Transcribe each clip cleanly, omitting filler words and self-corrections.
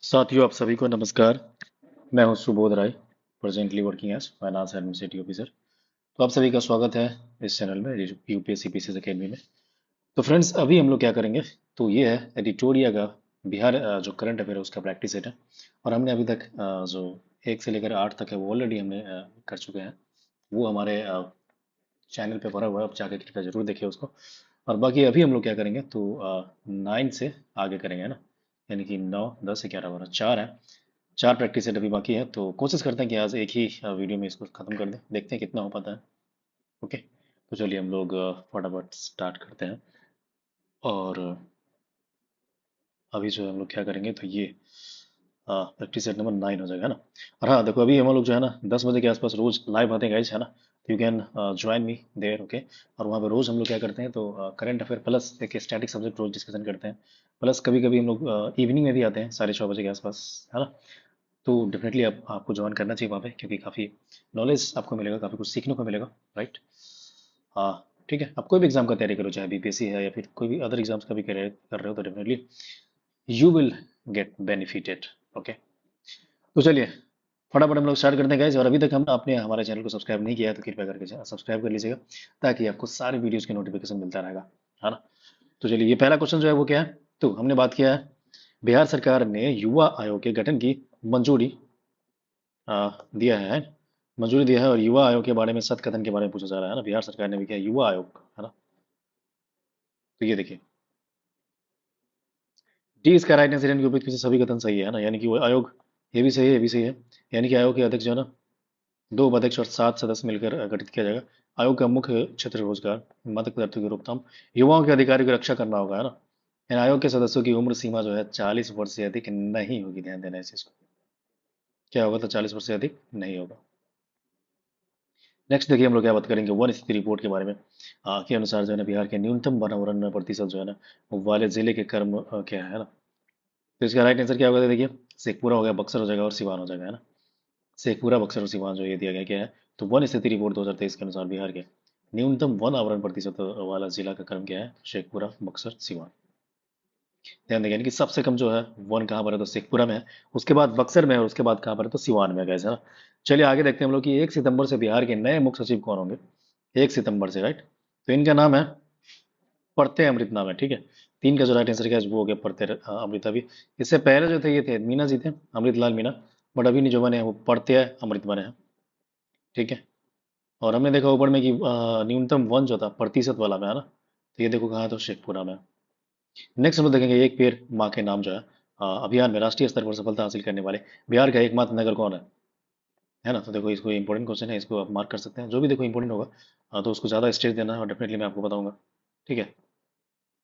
साथियों, आप सभी को नमस्कार। मैं हूं Subodh Rai, presently working as finance administrative officer. तो आप सभी का स्वागत है इस चैनल में, यूपीएससी पीसीएस एकेडमी में। तो फ्रेंड्स, अभी हम लोग क्या करेंगे, तो ये है एडिटोरिया का बिहार जो करंट अफेयर है उसका प्रैक्टिस सेट है। और हमने अभी तक जो 1 से लेकर 8 तक है वो ऑलरेडी हमने कर चुके हैं। वो हमारे चैनल पे पड़ा हुआ है, आप जाके कृपया जरूर देखिए उसको। और बाकी अभी हम लोग क्या करेंगे, तो 9 से आगे करेंगे, है ना। यानी कि 9, 10, 11, 12, 4 है। 4 प्रैक्टिस सेट अभी बाकी है, तो कोशिश करते हैं कि आज एक ही वीडियो में इसको खत्म कर दें, देखते हैं कितना हो पाता है। ओके, तो चलिए हम लोग फटाफट स्टार्ट करते हैं। और अभी जो है हम लोग क्या करेंगे, तो ये प्रैक्टिस सेट नंबर 9 हो जाएगा, है ना। और हाँ देखो, अभी हम लोग जो है ना 10 बजे के आसपास रोज लाइव आते हैं गाइस, है ना। You can join me there, okay. और वहाँ पे रोज हम लोग क्या करते हैं, तो करंट अफेयर प्लस एक स्टैटिक सब्जेक्ट रोज डिस्कशन करते हैं। प्लस कभी कभी हम लोग इवनिंग में भी आते हैं 6:30 बजे के आसपास, है ना। तो डेफिनेटली आपको ज्वाइन करना चाहिए वहाँ पे, क्योंकि काफ़ी नॉलेज आपको मिलेगा, काफ़ी कुछ सीखने को मिलेगा। राइट। हाँ, ठीक है। आप कोई भी एग्जाम का तैयारी करो, चाहे बीपीएससी है या फिर कोई भी अदर एग्जाम्स का भी कर रहे हो, तो definitely you will get benefited. Okay, तो चलिए फटाफट हम लोग स्टार्ट करते हैं गाइज। और अभी तक हम आपने हमारे चैनल को सब्सक्राइब नहीं किया है तो कृपया करके सब्सक्राइब कर लीजिएगा, ताकि आपको सारे वीडियोस की नोटिफिकेशन मिलता रहेगा, है ना। तो चलिए, ये पहला क्वेश्चन जो है वो क्या है, तो हमने बात किया है बिहार सरकार ने युवा आयोग के गठन की मंजूरी दिया है, मंजूरी दिया है। और युवा आयोग के बारे में सत्कथन के बारे में पूछा जा रहा है ना। बिहार सरकार ने भी किया युवा आयोग, है ना। तो ये देखिए, डी इसका राइट आंसर, यानी कि उपयुक्त में से सभी कथन सही है ना। यानी कि वो आयोग, ये भी सही है, ये भी सही है। यानी कि आयोग के अध्यक्ष जो है ना, 2 उपाध्यक्ष और 7 सदस्य मिलकर गठित किया जाएगा। आयोग का मुख्य क्षेत्र रोजगार, मादक पदार्थों की रोकथाम, युवाओं के अधिकारों की रक्षा करना होगा, है ना। यानी आयोग के सदस्यों की उम्र सीमा जो है 40 वर्ष से अधिक नहीं होगी, ध्यान देना इस चीज को। क्या होगा, तो 40 वर्ष से अधिक नहीं होगा। नेक्स्ट देखिए, हम लोग क्या बात करेंगे वन स्थिति रिपोर्ट के बारे में। के अनुसार जो है ना, बिहार के न्यूनतम वनावरण प्रतिशत जो है ना, वो वाले जिले के कर्म क्या है ना। तो इसका राइट आंसर क्या होगा, तो देखिए शेखपुरा हो गया, बक्सर हो जाएगा और सिवान हो जाएगा, है ना। शेखपुरा, बक्सर और सिवान जो ये दिया गया क्या है, तो वन स्थिति रिपोर्ट 2023 के अनुसार बिहार के न्यूनतम वन आवरण प्रतिशत वाला जिला का क्रम क्या है, शेखपुरा, बक्सर, सिवान। ध्यान देंगे, यानी कि सबसे कम जो है वन कहाँ पर है, तो शेखपुरा में है। उसके बाद बक्सर में है, और उसके बाद कहाँ पर है, तो सिवान में है guys, है ना। चलिए आगे देखते हैं हम लोग कि 1 सितंबर से बिहार के नए मुख्य सचिव कौन होंगे। 1 सितंबर से, राइट। तो इनका नाम है प्रत्यय अमृत, नाम है, ठीक है। 3 का जो राइट आंसर क्या है वो हो गया प्रत्यय अमृत। अभी इससे पहले जो थे ये थे मीना जी थे, अमृतलाल मीना। बट अभी जो बने हैं वो प्रत्यय अमृत बने हैं, ठीक है। और हमने देखा ऊपर में कि न्यूनतम वन जो था प्रतिशत वाला में, है ना। तो ये देखो कहाँ है, तो शेखपुरा में। नेक्स्ट हम लोग देखेंगे एक पेड़ माँ के नाम जो है अभियान में राष्ट्रीय स्तर पर सफलता हासिल करने वाले बिहार का एकमात्र नगर कौन है ना। तो देखो, इसको इंपॉर्टेंट क्वेश्चन है, इसको आप मार्क कर सकते हैं। जो भी देखो इंपॉर्टेंट होगा तो उसको ज़्यादा स्टेज देना है, और डेफिनेटली मैं आपको बताऊंगा, ठीक है।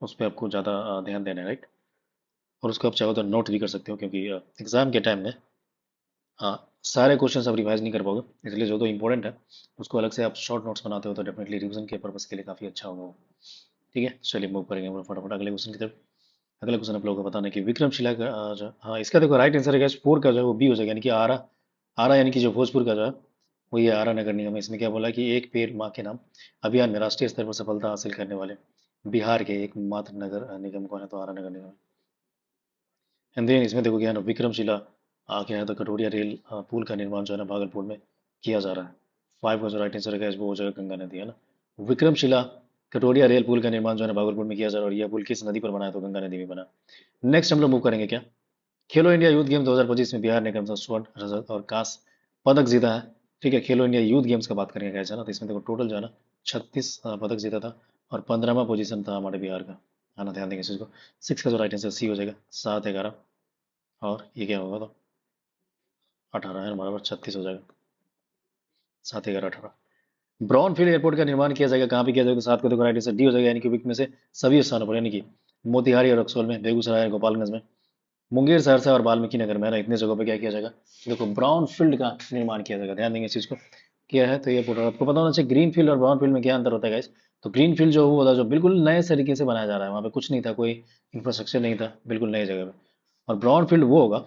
उस पर आपको ज़्यादा ध्यान देना है, राइट। और उसको आप चाहो तो नोट भी कर सकते हो, क्योंकि एग्जाम के टाइम में सारे क्वेश्चन आप रिवाइज नहीं कर पाओगे, इसलिए जो तो इंपॉर्टेंट है उसको अलग से आप शॉर्ट नोट्स बनाते हो, तो डेफिनेटली रिवीजन के पर्पज के लिए काफ़ी अच्छा होगा वो। ठीक है, चलिए मूव करेंगे हम लोग फटाफट अगले क्वेश्चन की तरफ। अगला क्वेश्चन आप लोगों को बताना है कि विक्रमशिला का हाँ, इसका देखो राइट आंसर है फोर का जो है वो बी हो जाएगा, यानी कि आरा। आरा यानी कि जो भोजपुर का जो है वो ये आरा नगर निगम है। इसमें क्या बोला कि एक पेड़ माँ के नाम अभियान में राष्ट्रीय स्तर पर सफलता हासिल करने वाले बिहार के एकमात्र नगर निगम कौन है, तो आरा नगर निगम। एंड देन इसमें देखो क्या है ना, विक्रमशिला क्या है, तो कटोरिया रेल पुल का निर्माण जो है ना भागलपुर में किया जा रहा है। 5 का जो राइट आंसर है वो हो जाएगा गंगा नदी, है ना। विक्रमशिला कटोरिया रेल पुल का निर्माण जो है ना भागलपुर में किया जा रहा है, और यह पुल किस नदी पर बना है, तो गंगा नदी में बना। नेक्स्ट हम लोग मूव करेंगे क्या, खेलो इंडिया यूथ गेम 2025 में बिहार ने क्रमशः स्वर्ण, रजत और कांस्य पदक जीता है। ठीक है, खेलो इंडिया यूथ गेम्स का बात करेंगे कैसे ना, तो इसमें देखो टोटल जो है ना 36 पदक जीता था, और 15वां पोजीशन था हमारे बिहार का, है ना। ध्यान देंगे इस चीज को। 6 का जो राइट आंसर सी हो जाएगा, 7, 11, और ये क्या होगा, तो 18 है, बराबर 36 हो जाएगा। 7, 11, 18। ब्राउनफील्ड एयरपोर्ट का निर्माण किया जाएगा, कहाँ पे किया जाएगा, तो 7 का देखो राइट आंसर डी हो जाएगा, यानी कि विक में से सभी स्थानों पर, यानी कि मोतिहारी और रक्सौल में, बेगूसराय और गोपालगंज में, मुंगेर, सहरसा और वाल्मीकि नगर में, है ना। इतने जगहों पे क्या किया जाएगा, देखो ब्राउन फील्ड का निर्माण किया जाएगा। ध्यान देंगे इस चीज को। क्या है, तो ये फोटो आपको पता होना चाहिए ग्रीन फील्ड और ब्राउन फील्ड में क्या अंतर होता है गाइस। तो ग्रीन फील्ड जो वो होता है जो बिल्कुल नए तरीके से बनाया जा रहा है, वहाँ पे कुछ नहीं था, कोई इंफ्रास्ट्रक्चर नहीं था, बिल्कुल नई जगह पे। और ब्राउन फील्ड वो होगा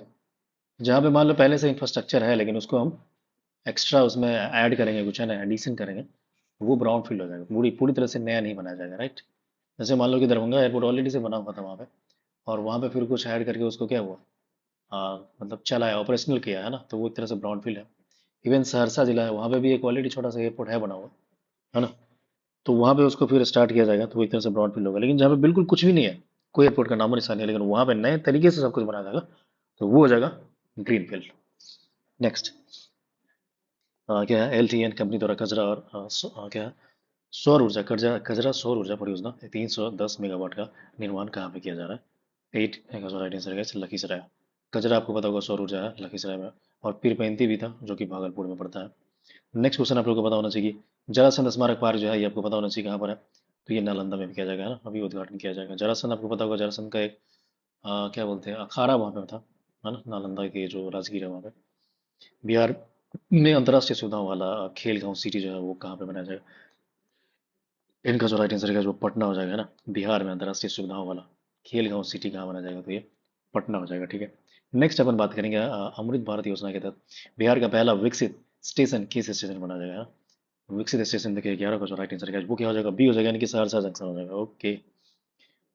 जहाँ पे मान लो पहले से इंफ्रास्ट्रक्चर है, लेकिन उसको हम एक्स्ट्रा उसमें ऐड करेंगे, कुछ है ना एडिशन करेंगे, वो ब्राउन फील्ड हो जाएगा। पूरी पूरी तरह से नया नहीं बनाया जाएगा, राइट। जैसे मान लो कि दरभंगा एयरपोर्ट ऑलरेडी से बना हुआ था वहाँ पे, और वहाँ पे फिर कुछ ऐड करके उसको क्या हुआ, मतलब चलाया, ऑपरेशनल किया है ना, तो वो एक तरह से ब्राउनफील्ड है। इवन सहरसा जिला है, वहाँ पे भी एक ऑलरेडी छोटा सा एयरपोर्ट है बना हुआ, है ना, तो वहाँ पे उसको फिर स्टार्ट किया जाएगा, तो वो एक तरह से ब्राउनफील्ड होगा। लेकिन जहाँ पे बिल्कुल कुछ भी नहीं है, कोई एयरपोर्ट का नामो निशान नहीं है, लेकिन वहाँ पे नए तरीके से सब कुछ बनाया जाएगा, तो वो हो जाएगा ग्रीनफील्ड। नेक्स्ट क्या है, LTN कंपनी द्वारा कचरा और क्या है, सौर ऊर्जा कचरा कचरा सौर ऊर्जा परियोजना 310 मेगावाट का निर्माण कहाँ पे किया जा रहा है? 8 राइट आंसर है लखीसराय। कचरा आपको पता होगा सौर ऊर्जा है लखीसराय में, और पीरपैंती भी था जो कि भागलपुर में पड़ता है। नेक्स्ट क्वेश्चन आप लोगों को पता होना चाहिए, जरासंध स्मारक पार्क जो है ये आपको पता होना चाहिए कहाँ पर है, तो ये नालंदा में भी किया जाएगा, है ना, अभी उद्घाटन किया जाएगा। जरासंध आपको पता होगा, जरासंध का एक क्या बोलते हैं अखाड़ा वहाँ पे था, है ना, नालंदा के जो राजगीर है वहाँ पे। बिहार में अंतर्राष्ट्रीय सुविधाओं वाला खेल गांव सिटी जो है वो कहाँ पे बनाया जाएगा? इनका जो राइट आंसर है जो पटना हो जाएगा ना, बिहार में अंतर्राष्ट्रीय सुविधाओं वाला खेल गांव सिटी कहाँ बनाया जाएगा? तो ये पटना हो जाएगा, ठीक है। नेक्स्ट अपन बात करेंगे अमृत भारत योजना के तहत बिहार का पहला विकसित स्टेशन किस स्टेशन बनाया जाएगा, है ना? विकसित स्टेशन देखिए 11 का जो राइट आंसर है वो क्या हो जाएगा? बी हो जाएगा, यानी कि सहरसा जंक्शन हो जाएगा। ओके,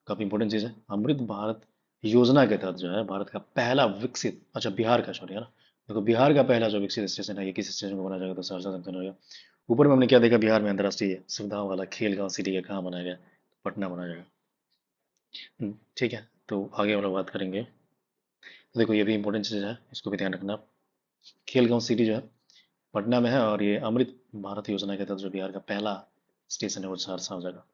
काफी इंपॉर्टेंट चीज है। अमृत भारत योजना के तहत जो है भारत का पहला विकसित, अच्छा बिहार का, सॉरी, है ना, देखो बिहार का पहला जो विकसित स्टेशन है ये किस स्टेशन को बनाया जाएगा? तो सहरसा जंक्शन हो जाएगा। ऊपर में हमने क्या देखा, बिहार में अंतर्राष्ट्रीय सुविधाओं वाला खेल गांव सिटी का कहाँ बनाया गया? पटना बनाया जाएगा। ठीक है, तो आगे हम लोग बात करेंगे। तो देखो ये भी इंपॉर्टेंट चीज है, इसको भी ध्यान रखना। खेल गांव सिटी जो है पटना में है, और ये अमृत भारत योजना के तहत जो बिहार का पहला स्टेशन है वो सहरसा हो जाएगा।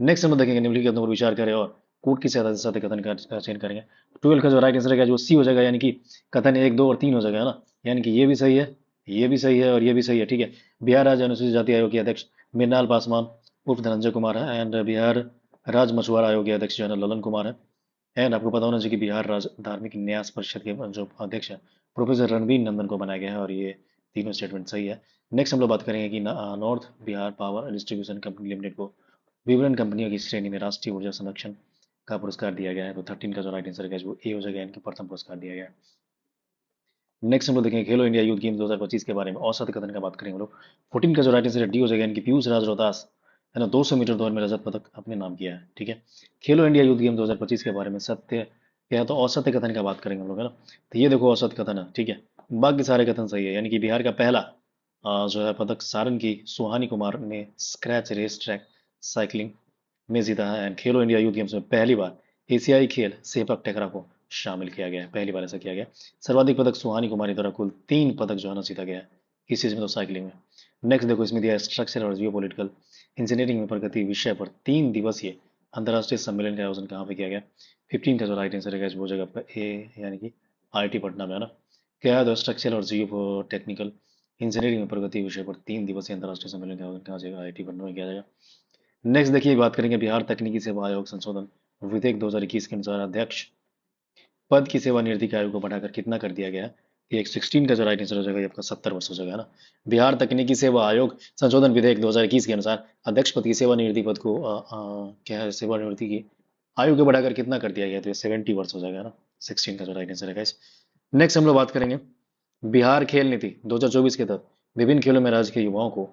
नेक्स्ट हम लोग देखेंगे निम्नलिखित कथनों पर विचार करें और कोड की सहायता से सत्य कथन का चयन करेंगे। 12 का जो राइट आंसर है वो सी हो जाएगा, यानी कि कथन 1, 2 और 3 हो जाएगा, है ना, यानी कि ये भी सही है, ये भी सही है और ये भी सही है, ठीक है। बिहार राज्य अनुसूचित जाति आयोग के अध्यक्ष मृणाल पासवान उर्फ धनंजय कुमार है, एंड बिहार राज्य मछुआरा आयोग के अध्यक्ष जो है ना ललन कुमार है। एंड आपको पता होना चाहिए कि बिहार राज्य धार्मिक न्यास परिषद के जो अध्यक्ष है प्रोफेसर रणबीर नंदन को बनाया गया है, और ये तीनों स्टेटमेंट सही है। नेक्स्ट हम लोग बात करेंगे कि north Bihar power distribution company limited को विवरण कंपनियों की श्रेणी में राष्ट्रीय ऊर्जा संरक्षण का पुरस्कार दिया गया है, तो 13 का जो राइट आंसर है वो ए हो जाएगा, इनके प्रथम पुरस्कार दिया गया है। नेक्स्ट हम लोग देखेंगे खेलो इंडिया यूथ गेम 2025 के बारे में औसत कथन का बात करेंगे हम लोग। 14 का जो राइट आंसर है डी हो जाएगा, इनकी पीयूष राज रोहतास, है ना, 200 मीटर दौड़ में रजत पदक अपने नाम किया है, ठीक है। खेलो इंडिया यूथ गेम 2025 के बारे में सत्य या तो औसत कथन का बात करेंगे हम लोग, है ना। तो ये देखो औसत कथन है, ठीक है, बाकी सारे कथन सही है, यानी कि बिहार का पहला जो है पदक सारण की सुहानी कुमार ने स्क्रैच रेस ट्रैक साइकिलिंग में जीता है। And Khelo India youth games में पहली बार एशियाई खेल सेपक टकरा को शामिल किया गया है, पहली बार ऐसा किया गया। सर्वाधिक पदक सुहानी कुमारी द्वारा कुल 3 पदक जो है ना जीता गया है, किस चीज में? तो साइकिलिंग में। नेक्स्ट देखो इसमें दिया स्ट्रक्चर और जियो पॉलिटिकल इंजीनियरिंग में प्रगति विषय पर 3 दिवसीय अंतर्राष्ट्रीय सम्मेलन का आयोजन कहाँ पे किया गया? 15 का जो राइट आंसर है वो जगह पर ए, यानी कि IIT पटना में, है ना। क्या है? तो स्ट्रक्चर और जियो टेक्निकल इंजीनियरिंग में प्रगति विषय पर 3 दिवसीय अंतर्राष्ट्रीय सम्मेलन का आयोजन कहाँ जाएगा? IIT पटना में किया जाएगा। नेक्स्ट देखिए बात करेंगे बिहार तकनीकी सेवा आयोग संशोधन विधेयक 2021 के अनुसार अध्यक्ष पद की सेवानिवृत्ति की आयु को बढ़ाकर कितना कर दिया गया है? ये एक 16 का जो राइट आंसर हो जाएगा ये आपका 70 वर्ष हो जाएगा, ना। बिहार तकनीकी सेवा आयोग संशोधन विधेयक 2021 के अनुसार अध्यक्ष पद की सेवानिवृत्ति पद को क्या है, सेवानिवृत्ति की आयु को बढ़ाकर कितना कर दिया गया? तो ये 70 वर्ष हो जाएगा, ना। 16 का जो राइट आंसर है। नेक्स्ट हम लोग बात करेंगे बिहार खेल नीति 2024 के तहत विभिन्न खेलों में राज्य के युवाओं को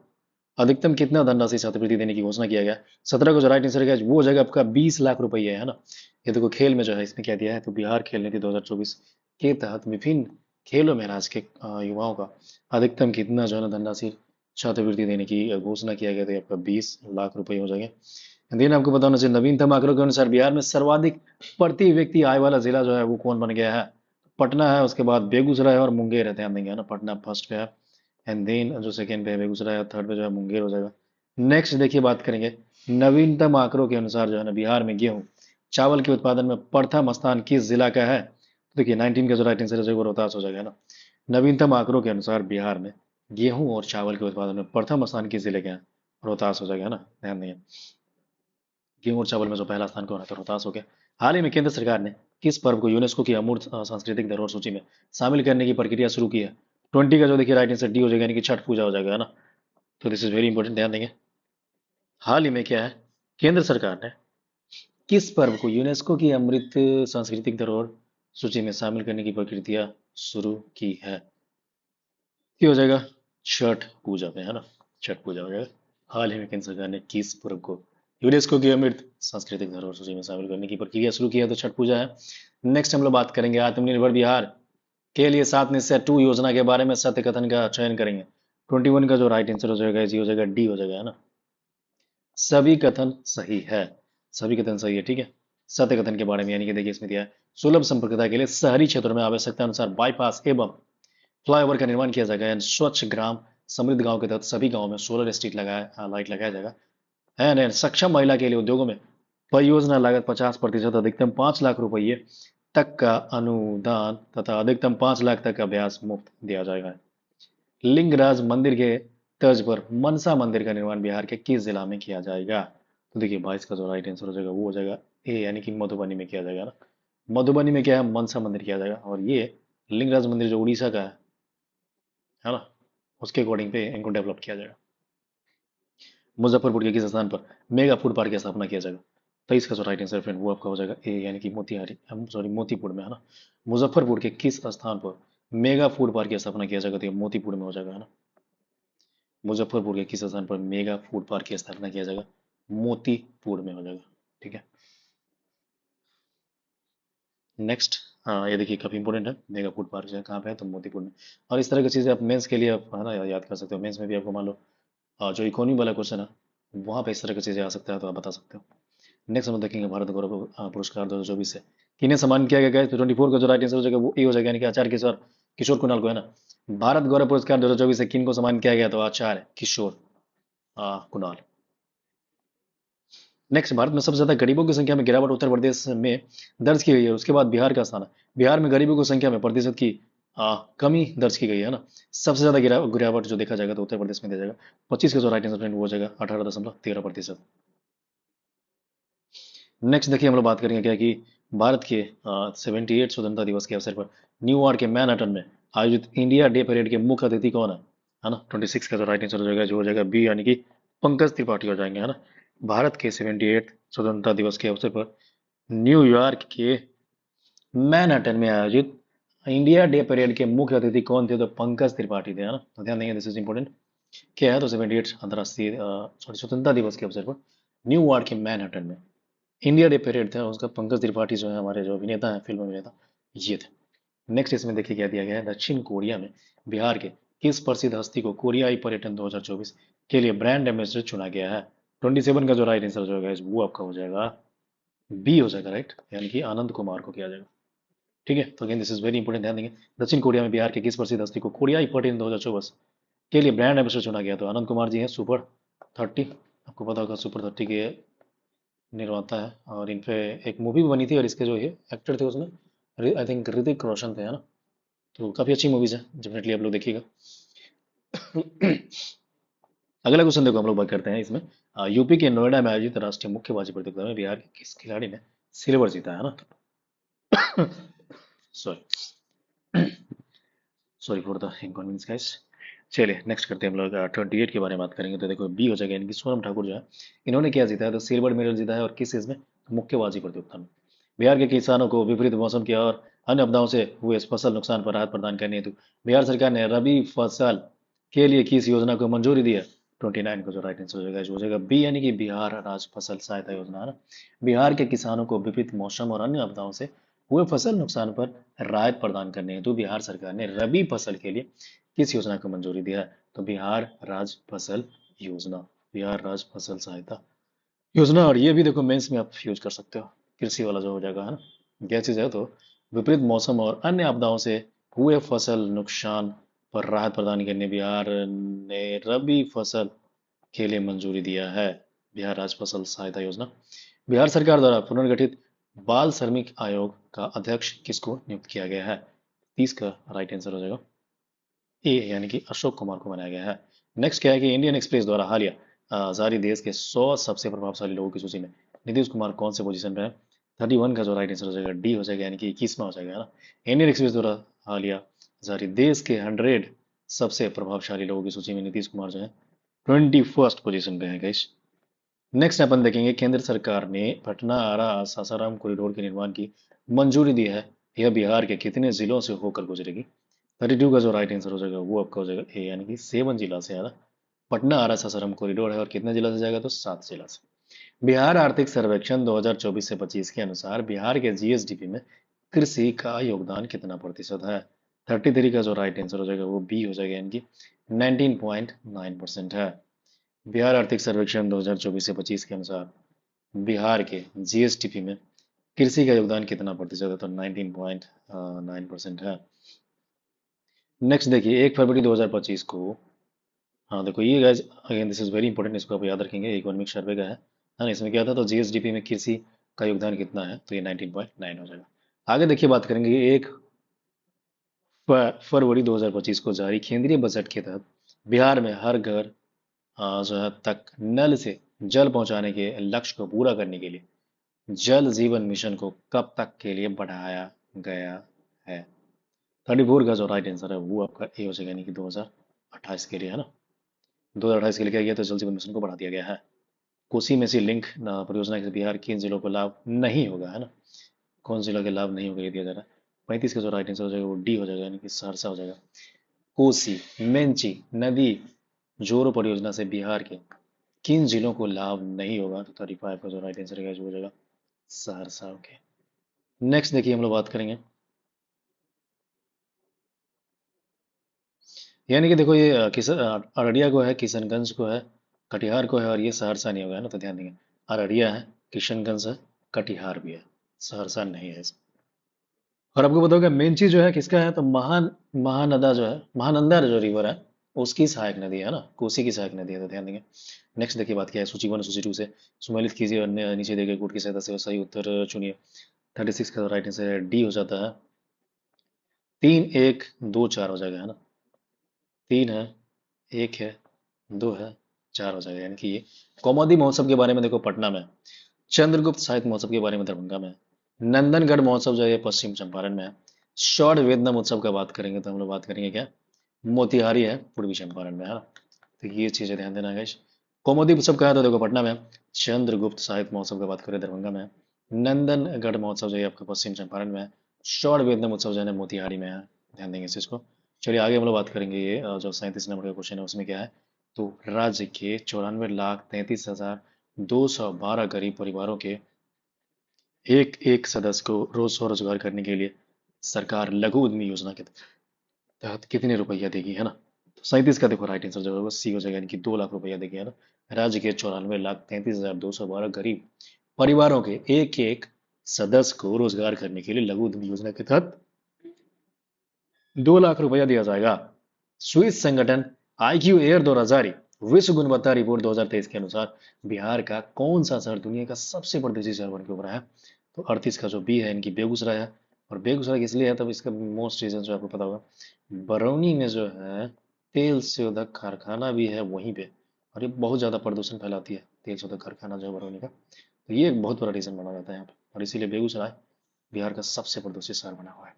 अधिकतम कितना धनराशि छात्रवृत्ति देने की घोषणा किया गया? 17 को जो राइट आंसर है वो हो जाएगा आपका 20 लाख रुपये, है ना। ये देखो खेल में जो है इसमें क्या दिया है, तो बिहार खेल नीति 2024 के तहत विभिन्न खेलों में राज्य के युवाओं का अधिकतम कितना जो है ना धनराशि छात्रवृत्ति देने की घोषणा किया गया, तो ये आपका 20 लाख रुपये हो जाएंगे। देन आपको बताना चाहिए नवीनतम आंकड़ों के अनुसार बिहार में सर्वाधिक प्रति व्यक्ति आय वाला जिला जो है वो कौन बन गया है? पटना है, उसके बाद बेगूसराय और मुंगेर है, ध्यान देंगे, है ना। पटना फर्स्ट पे है, एंड देन जो सेकंड पे है बेगूसराय, और थर्ड पे जो है मुंगेर हो जाएगा। नेक्स्ट देखिए बात करेंगे नवीनतम आंकड़ों के अनुसार जो है ना बिहार में गेहूं चावल के उत्पादन में प्रथम स्थान किस जिला का है? तो देखिए 19 का जो राइट आंसर है वो रोहतास हो जाएगा, ना। नवीनतम आंकड़ों के अनुसार बिहार में गेहूं और चावल के उत्पादन में प्रथम स्थान किस जिले के हैं? रोहतास हो जाएगा, ना, ध्यान देंगे। गेहूं और चावल में जो पहला स्थान कौन है? तो रोहतास हो गया। हाल ही में केंद्र सरकार ने किस पर्व को यूनेस्को की अमूर्त सांस्कृतिक धरोहर सूची में शामिल करने की प्रक्रिया शुरू की है? 20 का जो देखिए राइट आंसर डी हो जाएगा, यानी कि छठ पूजा हो जाएगा, है ना। तो दिस इज वेरी इंपॉर्टेंट, ध्यान देंगे। हाल ही में क्या है, केंद्र सरकार ने किस पर्व को यूनेस्को की अमृत सांस्कृतिक धरोहर सूची में शामिल करने की प्रक्रिया शुरू की है? ये हो जाएगा छठ पूजा पे, है ना, छठ पूजा हो जाएगा। हाल ही में केंद्र सरकार ने किस पर्व को यूनेस्को की अमृत सांस्कृतिक धरोहर सूची में शामिल करने की प्रक्रिया शुरू की है? तो छठ पूजा है। नेक्स्ट हम लोग बात करेंगे आत्मनिर्भर बिहार के लिए 7 निश्चय 2 योजना के बारे में सत्य कथन का चयन करेंगे। 21 का जो राइट आंसर हो जाएगा जी हो जाएगा डी हो जाएगा, है ना। सभी कथन सही है, सभी कथन सही है, ठीक है। सत्य कथन के बारे में यानी कि देखिए इसमें दिया है सुलभ संपर्कता के लिए शहरी क्षेत्रों में आवश्यकता अनुसार बाईपास एवं फ्लाईओवर का निर्माण किया जाएगा। एंड स्वच्छ ग्राम समृद्ध गांव के तहत सभी गांवों में सोलर स्ट्रीट लगाया लाइट लगाया जाएगा। एंड सक्षम महिला के लिए उद्योगों में परियोजना लागत 50% अधिकतम 5 लाख रुपये तक का अनुदान तथा अधिकतम 5 लाख तक का ब्याज मुफ्त दिया जाएगा। लिंगराज मंदिर के तर्ज पर मनसा मंदिर का निर्माण बिहार के किस जिला में किया जाएगा? तो देखिए 22 का जो राइट आंसर हो जाएगा वो हो जाएगा ए, यानी कि मधुबनी में किया जाएगा ना। मधुबनी में क्या है, मनसा मंदिर किया जाएगा। और ये लिंगराज मंदिर जो उड़ीसा का है ना, उसके अकॉर्डिंग पे इनको डेवलप किया जाएगा। मुजफ्फरपुर के किस स्थान पर मेगा फूड पार्क की स्थापना किया जाएगा? 23 का जो राइट आंसर फ्रेंड वो आपका हो जाएगा ए, यानी कि मोतिहारी सॉरी मोतीपुर में, है ना। मुजफ्फरपुर के किस स्थान पर मेगा फूड पार्क की स्थापना किया जाएगा? तो ये मोतीपुर में हो जाएगा, है ना। मुजफ्फरपुर के किस स्थान पर मेगा फूड पार्क की स्थापना किया जाएगा? मोतीपुर में हो जाएगा, ठीक है। नेक्स्ट, हाँ ये देखिए काफी इंपॉर्टेंट है। मेगा फूड पार्क जो है कहाँ पे है, तो मोतीपुर में। और इस तरह की चीजें आप मेंस के लिए आप है ना याद कर सकते हो। मेंस में भी आपको मान लो जो इकोनॉमी वाला क्वेश्चन है वहाँ पे इस तरह की चीजें आ सकता है, तो आप बता सकते हो। नेक्स्ट हम देखेंगे भारत गौरव पुरस्कार 2024 से किन्हें सम्मानित किया गया है। तो 24 का जो राइट आंसर हो जाएगा वो ए हो जाएगा, यानी कि आचार्य किशोर किशोर कुणाल को, है ना। भारत गौरव पुरस्कार 2024 से किन को सम्मानित किया गया? तो आचार्य किशोर कुणाल। नेक्स्ट, भारत में सबसे ज्यादा गरीबों की संख्या में गिरावट उत्तर प्रदेश में दर्ज की गई है। उसके बाद बिहार का स्थान है। बिहार में गरीबों की संख्या में प्रतिशत की कमी दर्ज की गई है ना। सबसे ज्यादा गिरावट जो देखा जाएगा तो उत्तर प्रदेश में दिया जाएगा। 25 का जो राइट आंसर वो हो जाएगा 18.13%। नेक्स्ट देखिए हम लोग बात करेंगे क्या कि भारत के 78 स्वतंत्रता दिवस के अवसर पर न्यूयॉर्क के मैनहट्टन में आयोजित इंडिया डे परेड के मुख्य अतिथि कौन है ना। 26 का जो राइट आंसर हो जाएगा जो हो जाएगा बी, यानी कि पंकज त्रिपाठी हो जाएंगे, है ना। भारत के 78 स्वतंत्रता दिवस के अवसर पर न्यूयॉर्क के मैनहट्टन में आयोजित इंडिया डे परेड के मुख्य अतिथि कौन थे? तो पंकज त्रिपाठी थे, है ना। तो ध्यान देंगे, दिस इज इंपॉर्टेंट। क्या है, तो 78 अंतर्राष्ट्रीय स्वतंत्रता दिवस के अवसर पर न्यूयॉर्क के मैनहट्टन में इंडिया डे परेड था, उसका पंकज त्रिपाठी जो है हमारे जो अभिनेता हैं, फिल्म अभिनेता, ये थे। नेक्स्ट इसमें देखिए क्या दिया गया है। दक्षिण कोरिया में बिहार के किस प्रसिद्ध हस्ती को कोरियाई पर्यटन 2024 के लिए ब्रांड एम्बेसडर चुना गया है? 27 का जो राइट आंसर जो है वो आपका हो जाएगा बी हो जाएगा, राइट, यानी कि आनंद कुमार को किया जाएगा, ठीक है। तो again this is very important, ध्यान देंगे। दक्षिण कोरिया में बिहार के किस प्रसिद्ध हस्ती को कोरियाई पर्यटन 2024 के लिए ब्रांड एम्बेसडर चुना गया? तो आनंद कुमार जी हैं, सुपर 30, आपको पता होगा सुपर 30 के निर्माता है। और इन पे एक मूवी भी बनी थी और इसके जो ये एक्टर थे उसमें आई थिंक ऋतिक रोशन थे, है ना। तो काफी अच्छी मूवीज है, डेफिनेटली आप लोग देखिएगा। अगला क्वेश्चन देखो हम लोग बात करते हैं इसमें। यूपी के नोएडा में आयोजित राष्ट्रीय मुक्केबाजी प्रतियोगिता में बिहार के किस खिलाड़ी ने सिल्वर जीता है ना। Sorry sorry for the inconvenience guys. चलिए नेक्स्ट करते हैं हम लोग 28 के बारे में बात करेंगे। तो देखो बी हो जाएगा, यानी कि सोनम ठाकुर जो है इन्होंने क्या जीता है? तो सिल्वर मेडल जीता है। और किस चीज में? मुक्केबाजी प्रतियोगिता में। बिहार के किसानों को विपरीत मौसम की और अन्य आपदाओं से हुए फसल नुकसान पर राहत प्रदान करने हेतु बिहार सरकार ने रबी फसल के लिए किस योजना को मंजूरी दी है? 29 का जो राइट आंसर हो जाएगा जो हो जाएगा बी, यानी कि बिहार राज्य फसल सहायता योजना, है ना। बिहार के किसानों को विपरीत मौसम और अन्य आपदाओं से हुए फसल नुकसान पर राहत प्रदान करने हेतु बिहार सरकार ने रबी फसल के लिए किस योजना को मंजूरी दिया है? तो बिहार राज्य फसल योजना, बिहार राज्य फसल सहायता योजना। और ये भी देखो मेंस में आप यूज कर सकते हो, कृषि वाला जो हो जाएगा, है ना। क्या चीज है, तो विपरीत मौसम और अन्य आपदाओं से हुए फसल नुकसान पर राहत प्रदान करने बिहार ने रबी फसल के लिए मंजूरी दिया है। बिहार राज्य फसल सहायता योजना। बिहार सरकार द्वारा पुनर्गठित बाल श्रमिक आयोग का अध्यक्ष किसको नियुक्त किया गया है? 30 का राइट आंसर हो जाएगा ए, यानी कि अशोक कुमार को बनाया गया है। नेक्स्ट क्या है कि इंडियन एक्सप्रेस द्वारा हालिया जारी देश के 100 सबसे प्रभावशाली लोगों की सूची में नीतीश कुमार कौन से पोजीशन पे है? 31 का जो राइट आंसर हो जाएगा डी हो जाएगा, यानी कि 21वां हो जाएगा, है ना। इंडियन एक्सप्रेस द्वारा हालिया जारी देश के 100 सबसे प्रभावशाली लोगों की सूची में नीतीश कुमार जो है 21st पोजीशन पे है गाइस। नेक्स्ट अपन देखेंगे, केंद्र सरकार ने पटना आरा सासाराम कॉरिडोर के निर्माण की मंजूरी दी है। यह बिहार के कितने जिलों से होकर गुजरेगी? 32 का जो राइट आंसर हो जाएगा वो आपका हो जाएगा ए, यानी कि 7 जिला से, है ना। पटना आरा सासाराम कॉरिडोर है और कितने जिला से जाएगा? तो 7 जिला से। बिहार आर्थिक सर्वेक्षण 2024 से 25 के अनुसार बिहार के जीएसडीपी में कृषि का योगदान कितना प्रतिशत है? 33 का जो राइट आंसर हो जाएगा वो बी हो जाएगा, यानी कि 19.9% है। बिहार आर्थिक सर्वेक्षण 2024 से 25 के अनुसार बिहार के जीएसडीपी में कृषि का योगदान कितना प्रतिशत है? तो 19.9% है। नेक्स्ट देखिए, 1 फरवरी 2025 को, हाँ देखो ये guys, again this is very important, इसको आप याद रखेंगे, इकोनॉमिक सर्वे का है ना। इसमें क्या था, तो जीएसडीपी में कृषि का योगदान कितना है, तो ये 19.9 हो जाएगा। आगे देखिए, बात करेंगे 1 फरवरी 2025 को जारी केंद्रीय बजट के तहत बिहार में हर घर जो है तक नल से जल पहुंचाने के लक्ष्य को पूरा करने के लिए जल जीवन मिशन को कब तक के लिए बढ़ाया गया है? 34 का जो राइट आंसर है वो आपका ए हो जाएगा, यानी कि 2028 के लिए, है ना। 2028 के लिए क्या किया, तो जल जीवन मिशन को बढ़ा दिया गया है। कोसी मेसी लिंक परियोजना से बिहार किन जिलों को लाभ नहीं होगा, है ना। कौन जिला के लाभ नहीं होगा ये दिया जा रहा है। 35 का जो राइट आंसर हो जाएगा वो डी हो जाएगा, यानी कि सहरसा हो जाएगा। कोसी मेंची नदी जोड़ो परियोजना से बिहार के किन जिलों को लाभ नहीं होगा, तो 35 का जो राइट आंसर है वो हो जाएगा सहरसा। ओके, नेक्स्ट देखिए, हम लोग बात करेंगे, यानी कि देखो ये अररिया को है, किशनगंज को है, कटिहार को है, और ये सहरसा नहीं होगा, है ना। तो ध्यान देंगे, अररिया है, किशनगंज है, कटिहार भी है, सहरसा नहीं है। और आपको बताओगे मेन चीज जो है किसका है, तो महानदा जो है, महानंदा जो रिवर है उसकी सहायक नदी है ना, कोसी की सहायक नदी है। तो ध्यान देंगे। नेक्स्ट देखिए, बात क्या है, सूची 1 सूची 2 से सुमेलित कीजिए और नीचे दिए गए कोड की सहायता से सही उत्तर चुनिए। 36 का राइट आंसर डी हो जाता है। 3 1 2 4 हो जाएगा, है ना। 3 है, 1 है, 2 है, 4 हो जाएगा, यानी कि ये कौमुदी महोत्सव के बारे में देखो पटना में, चंद्रगुप्त साहित्य महोत्सव के बारे में दरभंगा में, नंदनगढ़ महोत्सव जो है पश्चिम चंपारण में है, शौर्य वेदनम उत्सव का बात करेंगे तो हम लोग बात करेंगे क्या, मोतिहारी है, पूर्वी चंपारण में, है ना। तो ये चीजें ध्यान देना है। कौमुदी उत्सव कहा तो देखो पटना में, चंद्रगुप्त साहित्य महोत्सव की बात करें दरभंगा में, नंदनगढ़ महोत्सव जो है आपका पश्चिम चंपारण में है, शौर्य वेदनम उत्सव जो है मोतिहारी में है। ध्यान देंगे इस चीज को। चलिए आगे हम लोग बात करेंगे, ये जो 37 नंबर का क्वेश्चन है उसमें क्या है, तो राज्य के 94,33,212 गरीब परिवारों के एक एक सदस्य को रोज स्वरोजगार करने के लिए सरकार लघु उद्यमी योजना के तहत कितने रुपया देगी, है ना। तो 37 का देखो राइट आंसर जो है वो सी हो जाएगा, यानी कि 2 लाख रुपया देगी, है ना। राज्य के 94,33,212 गरीब परिवारों के एक एक सदस्य को रोजगार करने के लिए लघु उद्यमी योजना के तहत 2 लाख रुपया दिया जाएगा। स्विस संगठन आईक्यू एयर द्वारा जारी विश्व गुणवत्ता रिपोर्ट 2023 के अनुसार बिहार का कौन सा शहर दुनिया का सबसे परदेशी शहर बन के उभरा है, तो 38 का जो बी है, इनकी बेगूसराय है। और बेगूसराय इसलिए है, तब इसका मोस्ट रीजन जो आपको पता होगा, बरौनी में जो है तेल शोधक कारखाना भी है वहीं पे, और ये बहुत ज्यादा प्रदूषण फैलाती है तेल शोधक कारखाना जो है बरौनी का। तो ये एक बहुत बड़ा रीजन माना जाता है यहाँ पे, और इसीलिए बेगूसराय बिहार का सबसे प्रदूषित शहर बना हुआ है।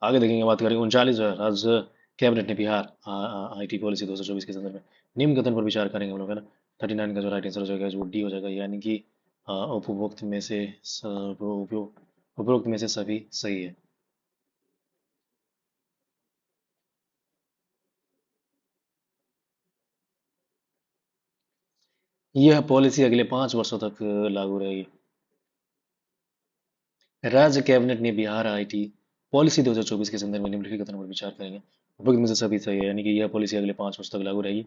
आगे देखेंगे, बात करेंगे 39 जो है, राज्य कैबिनेट ने बिहार आईटी पॉलिसी 2024 के संदर्भ में निम्न कथन पर विचार करेंगे हम लोग, है ना। 39 का जो राइट आंसर हो जाएगा वो डी हो जाएगा, यानी कि उपभोक्त में से उपरोक्त में से सभी सही है। यह पॉलिसी अगले 5 वर्षों तक लागू रहेगी। राज्य कैबिनेट ने बिहार आईटी पॉलिसी 2024 के संदर्भ में निम्नलिखित कथनों पर विचार करेंगे, उपयुक्त में से सभी सही है, यानी कि यह पॉलिसी अगले 5 वर्ष तक लागू रहेगी।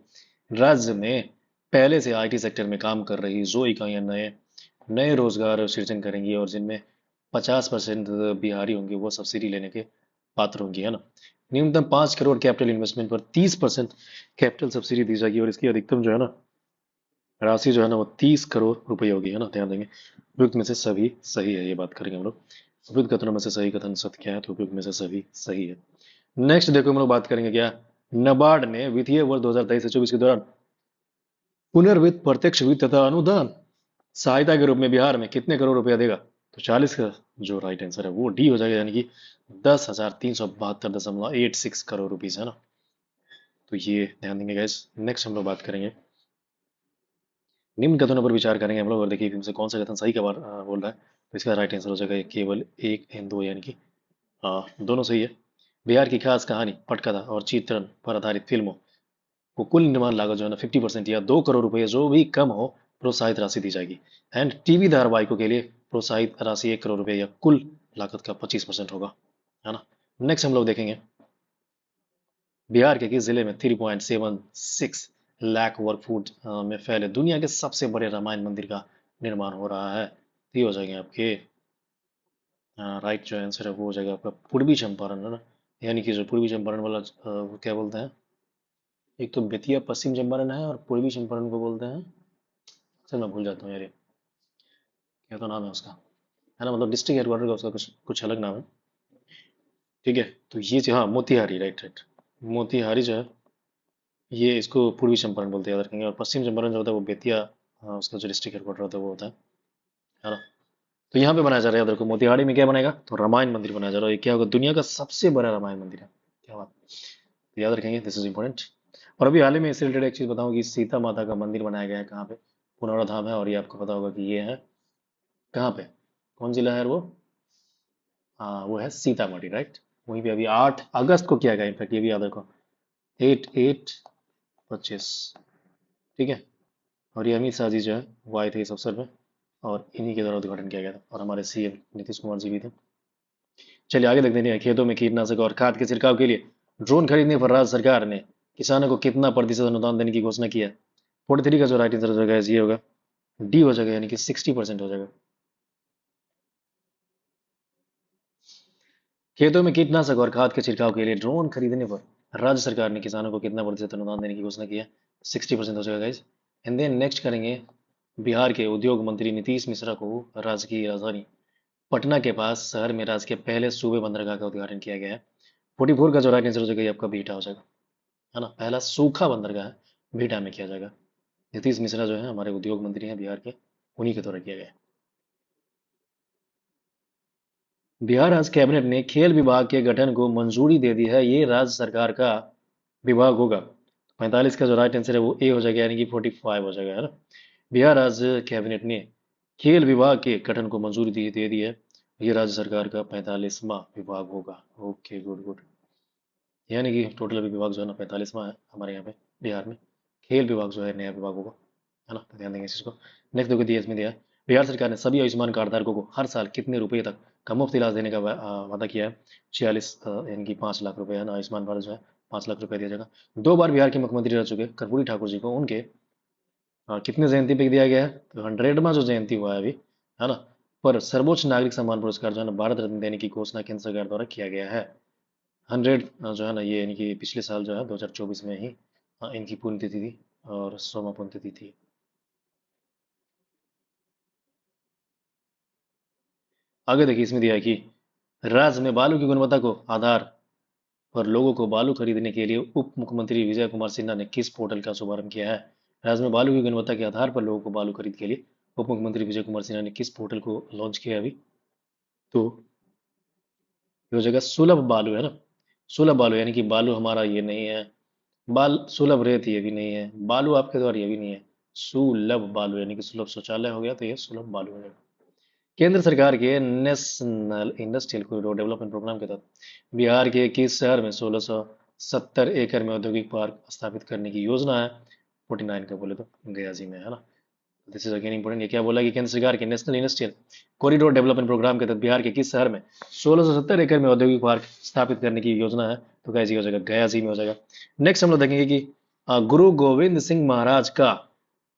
राज्य में पहले से आईटी सेक्टर में काम कर रही जो इकाइयां नए नए रोजगार सृजन करेंगी और जिनमें 50% बिहारी होंगे वो सब्सिडी लेने के पात्र होंगे, है ना। न्यूनतम 5 करोड़ कैपिटल इन्वेस्टमेंट पर 30% कैपिटल सब्सिडी दी जाएगी, और इसकी अधिकतम जो है ना राशि जो है ना वो 30 करोड़ रुपए होगी, है ना। ध्यान देंगे, उपयुक्त में से सभी सही है, ये बात करेंगे हम लोग। उपयुक्त कथनों में से सही कथन सत्य क्या है, तो उपयुक्त में से सभी सही है। नेक्स्ट देखो, हम लोग बात करेंगे क्या, नबार्ड ने वित्तीय वर्ष 2023 से 24 के दौरान पुनर्वित्त प्रत्यक्ष वित्त तथा अनुदान सहायता के रूप में बिहार में कितने करोड़ रुपया देगा, तो 40 का जो राइट आंसर है वो डी हो जाएगा, यानी कि 10,372.86 करोड़ रुपीज, है ना। तो ये ध्यान देंगे गैस। नेक्स्ट हम लोग बात करेंगे, निम्न कथनों पर विचार करेंगे हम लोग, और देखिए इनमें से कौन सा कथन सही का बोल रहा है। तो इसका राइट आंसर हो जाएगा केवल एक एंड दो, यानी कि दोनों सही है। बिहार की खास कहानी पटकथा और चित्रण पर आधारित फिल्मों को कुल निर्माण लागत जो है ना 50% या 2 करोड़ रुपए जो भी कम हो प्रोत्साहित राशि दी जाएगी। एंड टीवी धारावाहिकों के लिए प्रोत्साहित राशि 1 करोड़ रुपए या कुल लागत का 25% होगा, है ना। नेक्स्ट हम लोग देखेंगे बिहार के किस जिले में 3.76 लाख वर्ग फुट में फैले दुनिया के सबसे बड़े रामायण मंदिर का निर्माण हो रहा है। तो ये हो जाएंगे आपके राइट जो आंसर है वो हो जाएगा आपका पूर्वी चंपारण, है ना। यानी कि जो पूर्वी चंपारण वाला वो क्या बोलते हैं, एक तो बेतिया पश्चिम चंपारण है और पूर्वी चंपारण को बोलते हैं, सर मैं भूल जाता हूँ यार ये क्या तो नाम है उसका, है ना, मतलब डिस्ट्रिक्ट हेडक्वार्टर का उसका कुछ कुछ अलग नाम है। ठीक है, तो ये जो हाँ मोतिहारी, राइट राइट, मोतिहारी जो है ये इसको पूर्वी चंपारण बोलते हैं, याद रखेंगे। और पश्चिम चंपारण जो होता है वो बेतिया, हाँ, उसका जो डिस्ट्रिक्ट हेडक्वार्टर होता है वो होता है ना। तो यहाँ पे बनाया जा रहा है, याद रखो मोतिहारी में क्या बनेगा, तो रामायण मंदिर बनाया जा रहा है। ये क्या होगा, दुनिया का सबसे बड़ा रामायण मंदिर है। क्या बात, तो याद रखेंगे, दिस इज इंपॉर्टेंट। और अभी हाल ही में इससे रिलेटेड एक चीज बताऊं कि सीता माता का मंदिर बनाया गया है कहाँ पे, पुनौरा धाम है। और ये आपको पता होगा कि ये है कहाँ पे, कौन जिला है वो, हाँ वो है सीतामढ़ी, राइट। वहीं पे अभी 8 अगस्त को किया गया, इनफैक्ट ये भी याद रखो, 8/8/25, ठीक है। और ये अमित शाह जी जो है वो आए थे इस अवसर में, और इन्हीं के द्वारा उद्घाटन किया गया था, और हमारे सीएम नीतीश कुमार जी भी थे। चलिए आगे देखते हैं, खेतों में कीटनाशक और खाद के छिड़काव के लिए ड्रोन खरीदने पर राज्य सरकार ने किसानों को कितना प्रतिशत अनुदान देने की घोषणा की है। 43 का जो राइट आंसर हो जाएगा ये होगा डी हो जाएगा, यानी कि 60% हो जाएगा। खेतों में कीटनाशक और खाद के छिड़काव के लिए ड्रोन खरीदने पर राज्य सरकार ने किसानों को कितना प्रतिशत अनुदान देने की घोषणा की है, 60% हो जाएगा गाइज। एंड देन नेक्स्ट करेंगे, बिहार के उद्योग मंत्री नीतीश मिश्रा को राज्य की राजधानी पटना के पास शहर में राज्य के पहले सूबे बंदरगाह का उद्घाटन किया गया है। 44 का जो राइट आंसर हो जाएगा ये आपका बीटा हो जाएगा, है ना। पहला सूखा बंदरगाह है, बीटा में किया जाएगा। नीतीश मिश्रा जो है हमारे उद्योग मंत्री हैं बिहार के, उन्हीं के द्वारा किया गया है। बिहार राज्य कैबिनेट ने खेल विभाग के गठन को मंजूरी दे दी है, ये राज्य सरकार का विभाग होगा। 45 का जो राइट आंसर है वो ए हो जाएगा, यानी कि 45 हो जाएगा, है ना। बिहार राज्य कैबिनेट ने खेल विभाग के गठन को मंजूरी दे दी है, ये राज्य सरकार का 45वां विभाग होगा। Okay, good good. यानी कि टोटल अभी विभाग जो है ना 45वां है हमारे यहाँ पे बिहार में। खेल विभाग जो है नया विभाग होगा, है ना, तो ध्यान देंगे इस चीज़ को। नेक्स्ट देखो दिया इसमें दिया है, बिहार सरकार ने सभी आयुष्मान कार्ड धारकों को हर साल कितने रुपए तक का मुफ्त इलाज देने का वादा किया है। 46 यानी कि 5 लाख रुपए, है ना। आयुष्मान भारत जो है 5 लाख रुपए दिया जाएगा। 2 बार बिहार के मुख्यमंत्री रह चुके कर्पूरी ठाकुर जी को उनके कितने जयंती पे दिया गया है, तो 100वां जो जयंती हुआ है अभी, है ना, पर सर्वोच्च नागरिक सम्मान पुरस्कार जो है ना भारत रत्न देने की घोषणा केंद्र सरकार द्वारा किया गया है। 100 जो है ना ये यानी कि पिछले साल जो है 2024 में ही इनकी पुण्यतिथि थी, और 100वां पुण्यतिथि थी। आगे देखिए इसमें दिया है कि राज्य में बालू की गुणवत्ता को आधार पर लोगों को बालू खरीदने के लिए उप मुख्यमंत्री विजय कुमार सिन्हा ने किस पोर्टल का शुभारंभ किया है। राज्य में बालू की गुणवत्ता के आधार पर लोगों को बालू खरीद के लिए उप मुख्यमंत्री विजय कुमार सिन्हा ने किस पोर्टल को लॉन्च किया है अभी, तो ये हो जाएगा सुलभ बालू, है ना। सुलभ बालू यानी कि बालू हमारा ये नहीं है, बाल सुलभ रेत ये भी नहीं है, बालू आपके द्वारा ये भी नहीं है, सुलभ बालू यानी कि सुलभ शौचालय हो गया, तो ये सुलभ बालू हो जाएगा। केंद्र सरकार के national industrial corridor development program के तहत बिहार के किस शहर में 1670 एकड़ में औद्योगिक पार्क स्थापित करने की योजना है। 49 का बोले तो गया जी में, है ना। दिस इज अगेन इंपॉर्टेंट, ये क्या बोला कि केंद्र सरकार के national industrial corridor development program के तहत बिहार के किस शहर में 1670 एकड़ में औद्योगिक पार्क स्थापित करने की योजना है, तो गया जी हो जाएगा, गया जी में हो जाएगा। नेक्स्ट हम लोग देखेंगे कि गुरु गोविंद सिंह महाराज का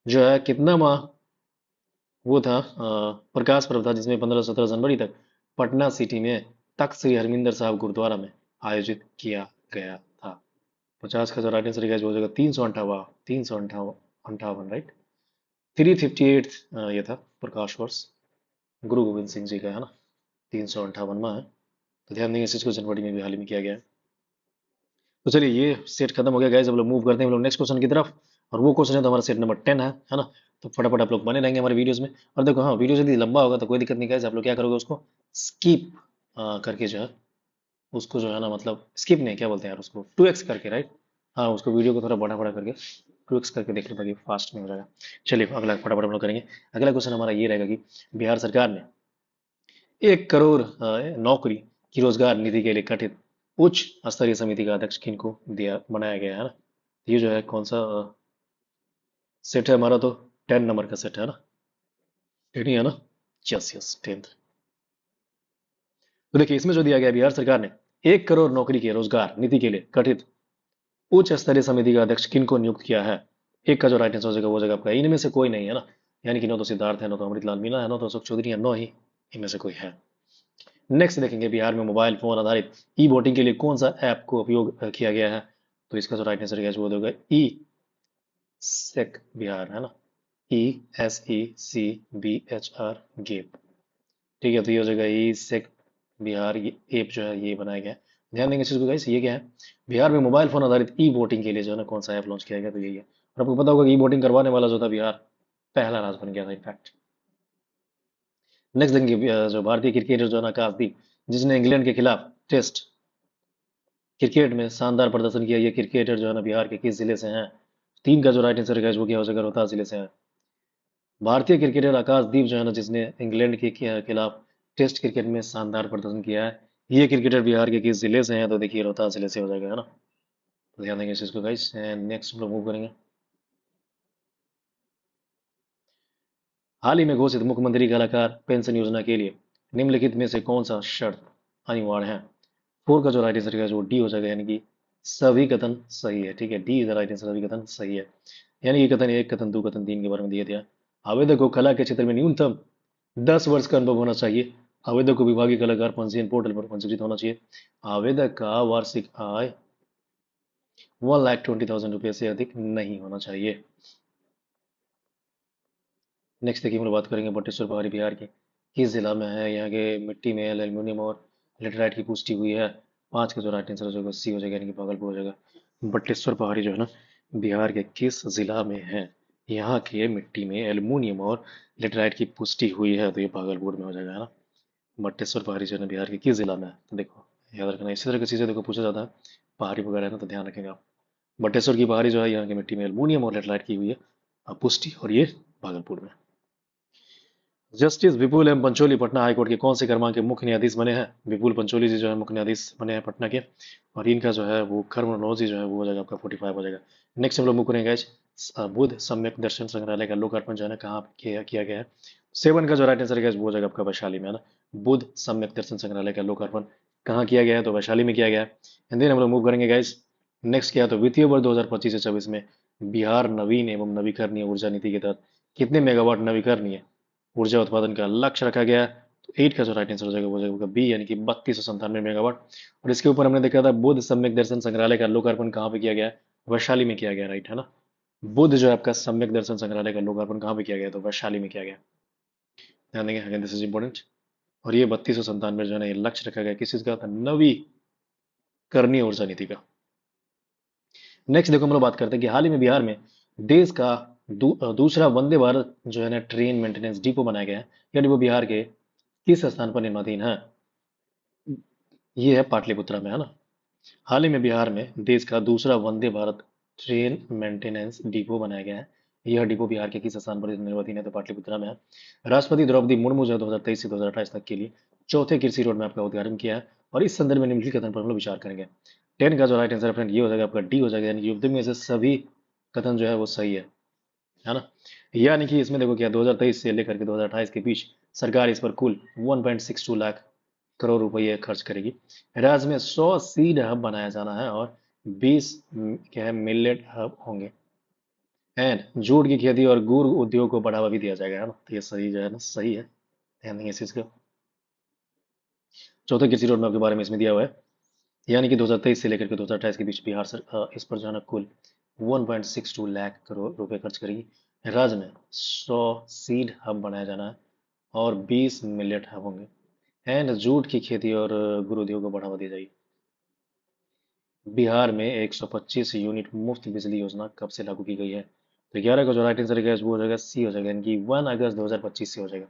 जो है कितना माह वो था प्रकाश पर्व था, जिसमें 15 से 17 जनवरी तक पटना सिटी में तख्त श्री हरमिंदर साहब गुरुद्वारा में आयोजित किया गया था। 50 का जो राइट आंसर हो जाएगा 358, राइट। 358 ये था प्रकाश वर्ष गुरु गोविंद सिंह जी का, है ना। 358वां है, तो ध्यान देंगे इस चीज को, जनवरी में भी हाल ही में किया गया है। तो चलिए ये सेट खत्म हो गया गाइस, अब लोग मूव करते हैं हम लोग नेक्स्ट क्वेश्चन की तरफ। और वो क्वेश्चन है तो हमारा सेट नंबर 10 है ना। तो फटाफट आप लोग बने रहेंगे हमारे वीडियोस में। और देखो हाँ, वीडियो यदि लंबा होगा तो कोई दिक्कत नहीं गाइस, आप लोग क्या करोगे उसको स्किप करके जो है उसको जो है ना, मतलब स्किप नहीं, क्या बोलते हैं यार उसको, 2x करके, राइट। हाँ, उसको वीडियो को थोड़ा बड़ा बड़ा करके 2x करके देख लो ताकि फास्ट में हो जाएगा। चलिए अगला फटाफट हम लोग करेंगे। अगला क्वेश्चन हमारा ये रहेगा कि बिहार सरकार ने 1 करोड़ नौकरी की रोजगार निधि के लिए गठित उच्च स्तरीय समिति का अध्यक्ष किनको दिया बनाया गया है ना। ये जो है कौन सा सेट है हमारा, तो 10 नंबर का सेट है ना, 10 ही है ना। Yes yes 10। तो देखिए इसमें जो दिया गया, बिहार सरकार ने 1 करोड़ नौकरी के रोजगार नीति के लिए गठित उच्च स्तरीय समिति का अध्यक्ष किन को नियुक्त किया है? एक का जो राइट आंसर हो जाएगा वो जगह आपका इनमें से कोई नहीं है ना, यानी कि नो तो सिद्धार्थ है, नो तो अमृतलाल मीणा है, नो तो अशोक चौधरी है, नो ही इनमें से कोई है। नेक्स्ट देखेंगे बिहार में मोबाइल फोन आधारित ई वोटिंग के लिए कौन सा ऐप को उपयोग किया गया है? तो इसका जो राइट आंसर है वो होगा ई सेक बिहार, है ना, ESECBHR गेप। ठीक है, तो ये हो जाएगा ई सेक बिहार, ये ऐप जो है ये बनाया गया है। ध्यान देंगे इस चीज को गाइस, ये क्या है, बिहार में मोबाइल फोन आधारित ई वोटिंग के लिए जो है ना कौन सा ऐप लॉन्च किया गया, तो यही है। और आपको पता होगा कि ई वोटिंग करवाने वाला जो था बिहार पहला राज्य बन गया था इनफैक्ट। नेक्स्ट देखेंगे जो भारतीय क्रिकेटर जो है ना आकाशदीप, जिसने इंग्लैंड के खिलाफ टेस्ट क्रिकेट में शानदार प्रदर्शन किया, ये क्रिकेटर जो है ना बिहार के किस जिले से हैं? तीन का जो राइट आंसर है वो क्या हो जाएगा, रोहतास जिले से है। भारतीय क्रिकेटर आकाशदीप जो है ना जिसने इंग्लैंड के खिलाफ टेस्ट क्रिकेट में शानदार प्रदर्शन किया है, ये क्रिकेटर बिहार के किस जिले से हैं? तो देखिए रोहतास जिले से हो जाएगा, है ना। तो ध्यान देंगे इस चीज को गाइस। नेक्स्ट हम लोग मूव करेंगे। हाल ही में घोषित मुख्यमंत्री कलाकार पेंशन योजना के लिए निम्नलिखित में से कौन सा शर्त अनिवार्य है? फोर का जो राइट आंसर है वो डी हो जाएगा, यानी कि सभी कथन सही है। ठीक है, D is the right answer, सभी कथन सही है। यानी कि कथन एक, कथन दो, कथन तीन के बारे में दिया गया। आवेदक को कला के क्षेत्र में न्यूनतम 10 वर्ष का अनुभव होना चाहिए। आवेदक को विभागीय कलाकार पंजीयन पोर्टल पर पंजीकृत होना चाहिए। आवेदक का वार्षिक आय 1,20,000 रुपये से अधिक नहीं होना चाहिए। नेक्स्ट देखिए हम लोग बात करेंगे बटेश्वर पहाड़ी बिहार के किस जिला में है? यहाँ के मिट्टी में एल्यूमिनियम और लेटराइट की पुष्टि हुई है। पांच का जो राइट आंसर हो जाएगा सी हो जाएगा, यानी कि भागलपुर हो जाएगा। बटेश्वर पहाड़ी जो है ना बिहार के किस जिला में है? यहाँ के मिट्टी में एल्यूमिनियम और लेटराइट की पुष्टि हुई है, तो ये भागलपुर में हो जाएगा, है ना। बटेश्वर पहाड़ी जो है ना बिहार के किस जिला में है? तो देखो याद रखना, इसी तरह की चीजें देखो पूछा जाता है पहाड़ी वगैरह है ना, तो ध्यान रखेंगे आप। बटेश्वर की पहाड़ी जो है यहाँ की मिट्टी में एल्यूमिनियम और लेटराइट की हुई है पुष्टि, और ये भागलपुर में। जस्टिस विपुल एम पंचोली पटना हाईकोर्ट के कौन से क्रमांक के मुख्य न्यायाधीश बने हैं? विपुल पंचोली जी जो है मुख्य न्यायाधीश बने हैं पटना के, और इनका जो है वो क्रमोलॉजी जो है वो हो जाएगा आपका 45 हो जाएगा। नेक्स्ट हम लोग मुख करेंगे बुद्ध सम्यक दर्शन संग्रहालय का लोकार्पण जो है ना कहाँ किया गया है? सेवन का जो राइट आंसर है वो हो जाएगा आपका वैशाली में, है ना। बुद्ध सम्यक दर्शन संग्रहालय का लोकार्पण कहाँ किया गया है? तो वैशाली में किया गया है। एंड देन हम लोग मूव करेंगे गाइस नेक्स्ट क्या है, तो वित्तीय वर्ष 2025 से 24 में बिहार नवीन एवं नवीकरणीय ऊर्जा नीति के तहत कितने मेगावाट नवीकरणीय ऊर्जा उत्पादन का लक्ष्य रखा गया है? तो 8 का जो राइट आंसर हो जाएगा वो जाएगा बी, यानी कि 3297 मेगावाट। और इसके ऊपर हमने देखा था बुद्ध सम्यक दर्शन संग्रहालय का लोकार्पण कहाँ पे किया गया है? वैशाली में किया गया, राइट, है ना। बुद्ध जो है आपका सम्यक दर्शन संग्रहालय का लोकार्पण कहाँ पे किया गया? तो वैशाली में किया गया। ध्यान देंगे, अगेन दिस इज इंपॉर्टेंट। और ये 3297 जो है ना ये लक्ष्य रखा गया किस चीज का? नवीकरणीय ऊर्जा नीति का। नेक्स्ट देखो हम लोग बात करते हैं कि हाल ही में बिहार में देश का दूसरा वंदे भारत जो है ना ट्रेन मेंटेनेंस डिपो बनाया गया है। यह डिपो बिहार के किस स्थान पर निर्माणाधीन है? ये है पाटलिपुत्रा में, है ना। हाल ही में बिहार में देश का दूसरा Vande Bharat train maintenance depot बनाया गया है। यह डिपो बिहार के किस स्थान पर निर्माणाधीन है? तो पाटलिपुत्रा में है। राष्ट्रपति द्रौपदी मुर्मू जो 2023 से 2028 तक के लिए चौथे कृषि रोड मैप का उद्घाटन किया है, और इस संदर्भ में निम्नलिखित कथन पर हम लोग विचार करेंगे। 10 का जो राइट आंसर फ्रेंड ये हो जाएगा आपका डी हो जाएगा, यानी कि युक्त में से सभी कथन जो है वो सही है ना। यानी कि इसमें देखो क्या 2023 से लेकर के 2028 के बीच सरकार इस पर कुल 1.62 लाख करोड़ रुपए खर्च करेगी। राज्य में 100 सीड हब बनाया जाना है और 20 क्या है मिलेट हब होंगे। एंड जूट की खेती और गुड़ उद्योग को बढ़ावा भी दिया जाएगा, है ना। तो ये सही जो है ना सही है, ध्यान देंगे इस चीज का। चौथे कृषि रोड मैप के बारे में इसमें दिया हुआ है, यानी कि 2023 से लेकर के 2028 के बीच बिहार सर इस पर जो है ना कुल 1.62 लाख करोड़ रुपए खर्च करेगी। राज्य में 100 सीड हब बनाया जाना है और 20 मिलेट हब होंगे। एंड जूट की खेती और गुड़ उद्योग को बढ़ावा दी जाएगी। बिहार में 125 यूनिट मुफ्त बिजली योजना कब से लागू की गई है? तो 11 का जो राइट आंसर है वो हो जाएगा सी हो जाएगा, यानी कि 1 अगस्त 2025 से हो जाएगा।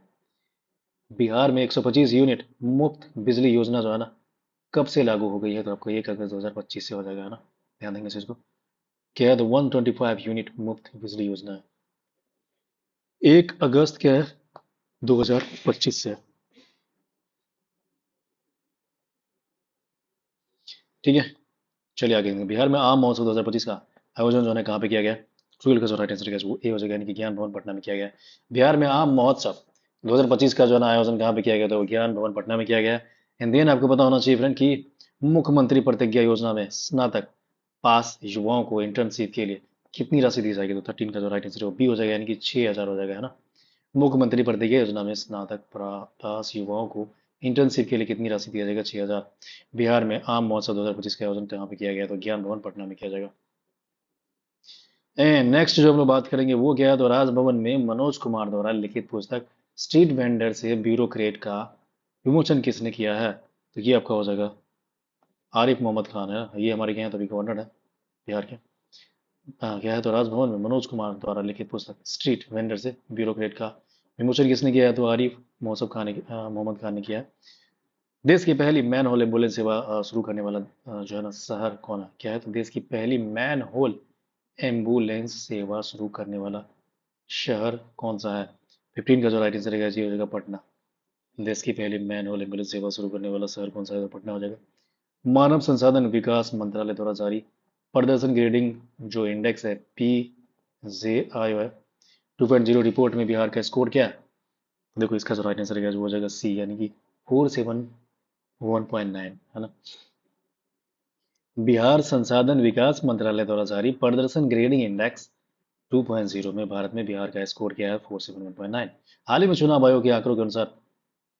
बिहार में 125 यूनिट मुफ्त बिजली योजना जो है ना कब से लागू हो गई है? तो आपको 1 अगस्त 2025 से हो जाएगा, है ना। ध्यान देंगे इस चीज को। क्या है? तो 125 यूनिट मुफ्त बिजली योजना है, 1 अगस्त क्या है 2025 से। ठीक है, चलिए आगे देखेंगे। बिहार में आम महोत्सव 2025 का आयोजन जो है कहाँ पे किया गया? ट्वेल्व का जो राइट आंसर है वो ए हो जाएगा, यानी कि ज्ञान भवन पटना में किया गया है। बिहार में आम महोत्सव 2025 का जो है ना आयोजन कहाँ पे किया गया? तो ज्ञान भवन पटना में किया गया है। एंड देन आपको पता होना चाहिए फ्रेंड कि मुख्यमंत्री प्रतिज्ञा योजना में स्नातक पास युवाओं को इंटर्नशिप के लिए कितनी राशि दी जाएगी? तो 13 का जो राइट आंसर है वो बी हो जाएगा, यानी कि 6,000 हो जाएगा, है ना। मुख्यमंत्री प्रतिज्ञा योजना में स्नातक पास युवाओं को इंटर्नशिप के लिए कितनी राशि दिया जाएगा? 6,000। बिहार में आम महोत्सव 2025 का आयोजन कहाँ पे किया गया? तो ज्ञान भवन पटना में किया जाएगा। नेक्स्ट जो हम लोग बात करेंगे वो क्या है? तो राजभवन में मनोज कुमार द्वारा लिखित पुस्तक स्ट्रीट वेंडर से ब्यूरोक्रेट का विमोचन किसने किया है? तो ये आपका हो जाएगा आरिफ मोहम्मद खान, है। ये हमारे यहाँ तभी गवर्नर है बिहार के। क्या है? तो राजभवन में मनोज कुमार द्वारा लिखित पुस्तक स्ट्रीट वेंडर से ब्यूरोक्रेट का विमोचन किसने किया है? तो आरिफ मोहम्मद खान ने किया है। देश की पहली मैन होल एम्बुलेंस सेवा शुरू करने वाला जो है ना शहर कौन है? क्या है? तो देश की पहली मैन होल एम्बुलेंस सेवा शुरू करने वाला शहर कौन सा है? 15 का जो राइट आंसर रहेगा जी हो जाएगा पटना। देश की पहली मैन होल एम्बुलेंस सेवा शुरू करने वाला शहर कौन सा है? तो पटना हो जाएगा। मानव संसाधन विकास मंत्रालय द्वारा जारी प्रदर्शन ग्रेडिंग जो इंडेक्स है पी जे आई है 2.0 रिपोर्ट में बिहार का स्कोर क्या है? देखो इसका जो राइट आंसर रहेगा वो हो जाएगा सी, यानी कि 471.9, है ना। बिहार संसाधन विकास मंत्रालय द्वारा जारी प्रदर्शन ग्रेडिंग इंडेक्स 2.0 में भारत में बिहार का स्कोर क्या है? 471.9। हाल ही में चुनाव आयोग के आंकड़ों के अनुसार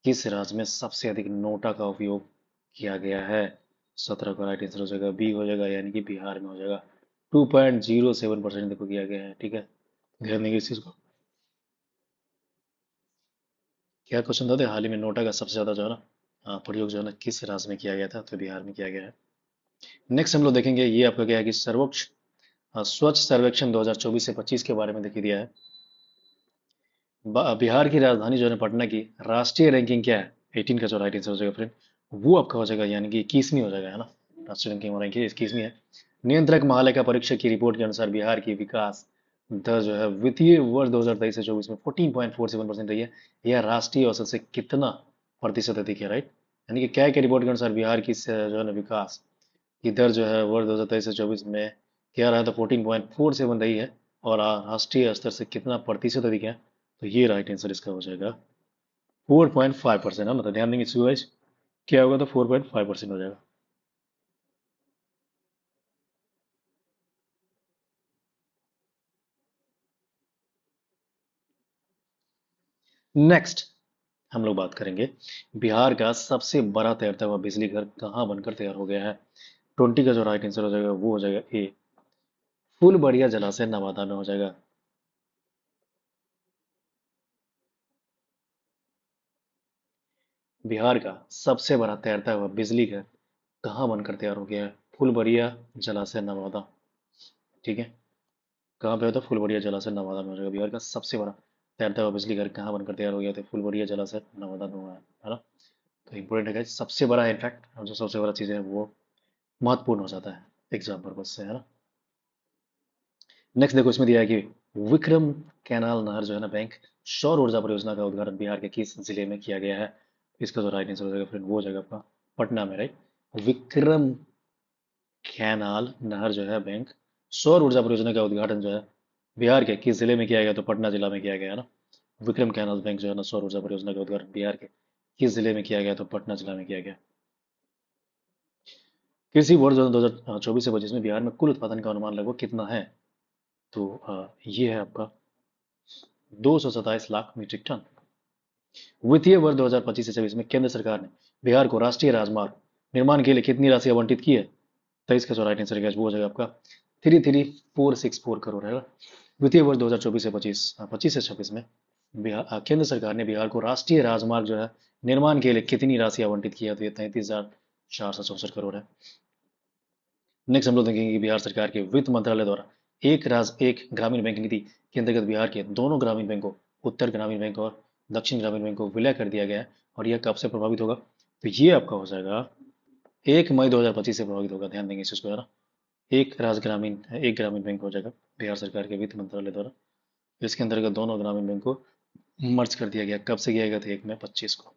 किस राज्य में सबसे अधिक नोटा का उपयोग किया गया है? 17 का राइट आंसर हो जाएगा बी हो जाएगा, यानी कि बिहार में हो जाएगा। 2.07% देखो किया गया है, ठीक है। ध्यान देंगे इस चीज को। क्या क्वेश्चन था? हाल ही में नोटा का सबसे ज्यादा जो है ना प्रयोग जो है ना किस राज्य में किया गया था? तो बिहार में किया गया है। नेक्स्ट हम लोग देखेंगे ये आपका क्या है कि सर्वोच्च स्वच्छ सर्वेक्षण 2024 से 25 के बारे में देखिए दिया है। बिहार की राजधानी जो है पटना की राष्ट्रीय रैंकिंग क्या है? 18 का जो राइट आंसर हो जाएगा फ्रेंड वो आपका हो जाएगा, यानी कि 21वीं हो जाएगा, है ना। राष्ट्रीय रैंकिंग रैंकिंग 21वीं है। नियंत्रक महालेखा परीक्षक की रिपोर्ट के अनुसार बिहार की विकास दर जो है वित्तीय वर्ष 2023 से 24 में 14.47% रही है। यह राष्ट्रीय औसत से कितना प्रतिशत अधिक है? राइट, यानी कि क्या रिपोर्ट के अनुसार बिहार की जो है ना विकास की दर जो है वर्ष 2023 से 24 में क्या रहा? तो 14.47 रही है। और राष्ट्रीय स्तर से कितना प्रतिशत अधिक है? तो ये राइट आंसर इसका हो जाएगा 4.5%, है ना। तो ध्यान देंगे इसको गाइस, क्या होगा? तो 4.5% हो जाएगा। नेक्स्ट हम लोग बात करेंगे बिहार का सबसे बड़ा तैरता हुआ बिजली घर कहाँ बनकर तैयार हो गया है? 20 का जो राइट आंसर हो जाएगा वो हो जाएगा ए, फुलबड़िया जलाशय नवादा में हो जाएगा। बिहार का सबसे बड़ा तैरता हुआ बिजली घर कहाँ बनकर तैयार हो गया है? फुलबड़िया जलाशय नवादा, ठीक है। कहाँ पे होता है? फुलबड़िया जलाशय नवादा में हो जाएगा। बिहार का सबसे बड़ा तैरता हुआ बिजली घर कहाँ बनकर तैयार हो गया? तो फुलबड़िया जलाशय नवादा में हुआ है ना। तो इंपॉर्टेंट है guys, सबसे बड़ा इनफैक्ट जो सबसे बड़ा चीज़ है वो महत्वपूर्ण हो जाता है एग्जाम पर्पज से, है ना। नेक्स्ट देखो इसमें दिया है कि विक्रम कैनाल नहर जो है ना बैंक सौर ऊर्जा परियोजना का उद्घाटन बिहार के किस जिले में किया गया है? इसका जो राइट आंसर हो जाएगा फ्रेंड वो हो जाएगा आपका पटना में, राइट। विक्रम कैनाल नहर जो है बैंक सौर ऊर्जा परियोजना का उद्घाटन जो है बिहार के किस जिले में किया गया? तो पटना जिला में किया गया, है ना। विक्रम कैनाल बैंक जो है ना सौर ऊर्जा परियोजना का उद्घाटन बिहार के किस जिले में किया गया? तो पटना जिला में किया गया। कृषि वर्ष 2024 से 25 में बिहार में कुल उत्पादन का अनुमान लगभग कितना है? तो ये है आपका 227 लाख मीट्रिक टन। वित्तीय वर्ष 2025 से 26 में केंद्र सरकार ने बिहार को राष्ट्रीय राजमार्ग निर्माण के लिए कितनी राशि आवंटित की है? 23 का जो राइट आंसर है वो हो जाएगा आपका 33,464 करोड़ है। वित्तीय वर्ष 2024 से 25 से 26 में बिहार केंद्र सरकार ने बिहार को राष्ट्रीय राजमार्ग जो है निर्माण के लिए कितनी राशि आवंटित की है? तो ये 33,464 करोड़ है। नेक्स्ट हम लोग देखेंगे कि बिहार सरकार के वित्त मंत्रालय द्वारा एक राज्य एक ग्रामीण बैंक नीति के अंतर्गत बिहार के दोनों ग्रामीण बैंकों उत्तर ग्रामीण बैंक और दक्षिण ग्रामीण बैंक को विलय कर दिया गया है। और यह कब से प्रभावित होगा? तो ये आपका हो जाएगा 1 मई 2025 से प्रभावित होगा। ध्यान देंगे इस चीज को, है ना। एक ग्रामीण बैंक हो जाएगा बिहार सरकार के वित्त मंत्रालय द्वारा। इसके अंतर्गत दोनों ग्रामीण बैंक को मर्ज कर दिया गया। कब से किया गया था? 1 मई 25 को।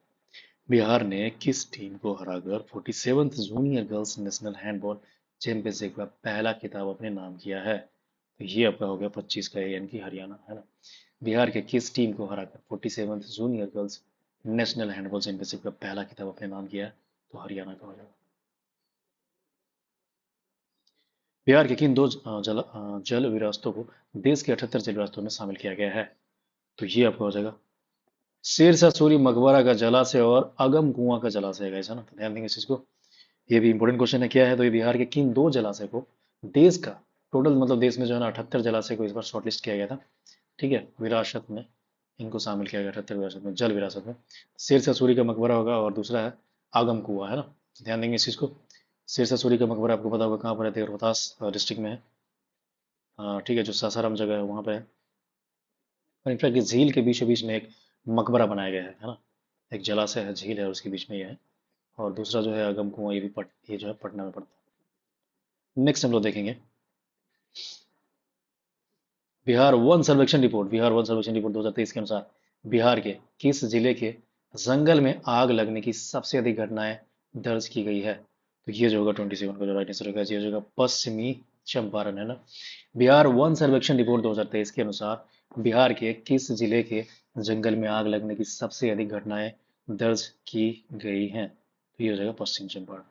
बिहार ने किस टीम को हराकर 47th junior girls national handball championship का पहला खिताब अपने नाम किया है? तो ये आपका हो गया 25 का, यानी कि हरियाणा, है ना। बिहार के किस टीम को हराकर 47th junior girls national handball championship का पहला खिताब अपने नाम किया है? तो हरियाणा का हो जाएगा। बिहार के किन दो जल विरासतों को देश के 78 जल विरासतों में शामिल किया गया है? तो ये आपका हो जाएगा शेरशाह सूरी मकबरा का जलाशय और अगम कुआं का जलाशय है, guys, है ना? तो ध्यान देंगे इस चीज को। ये भी इंपॉर्टेंट क्वेश्चन है। क्या है? तो ये बिहार के किन दो जलाशय को देश का टोटल, मतलब देश में जो है ना 78 जलाशय को इस बार शॉर्टलिस्ट किया गया था, ठीक है, विरासत में इनको शामिल किया गया 78 विरासत में, जल विरासत में। शेरशाह सूरी का मकबरा होगा और दूसरा है आगम कुआं, है ना? तो ध्यान देंगे इस चीज को। शेरशाह सूरी का मकबरा आपको पता होगा कहाँ पर है? रोहतास डिस्ट्रिक्ट में है। ठीक है, जो सासाराम जगह है वहाँ पे है। और इनफैक्ट इस झील के बीचों बीच में एक मकबरा बनाया गया है ना? एक जलाशय है, झील है, उसके बीच में ये है। और दूसरा जो है अगम कुआं, ये जो है पटना में पड़ता है। नेक्स्ट हम लोग देखेंगे बिहार वन सर्वेक्षण रिपोर्ट 2023 के अनुसार बिहार के किस जिले के जंगल में आग लगने की सबसे अधिक घटनाएं दर्ज की गई है? तो ये जो होगा 27 का जो राइट आंसर होगा, ये जो होगा पश्चिमी चंपारण, है ना? बिहार वन सर्वेक्षण रिपोर्ट 2023 के अनुसार बिहार के किस जिले के जंगल में आग लगने की सबसे अधिक घटनाएं दर्ज की गई हैं? तो ये हो जाएगा पश्चिम चंपारण।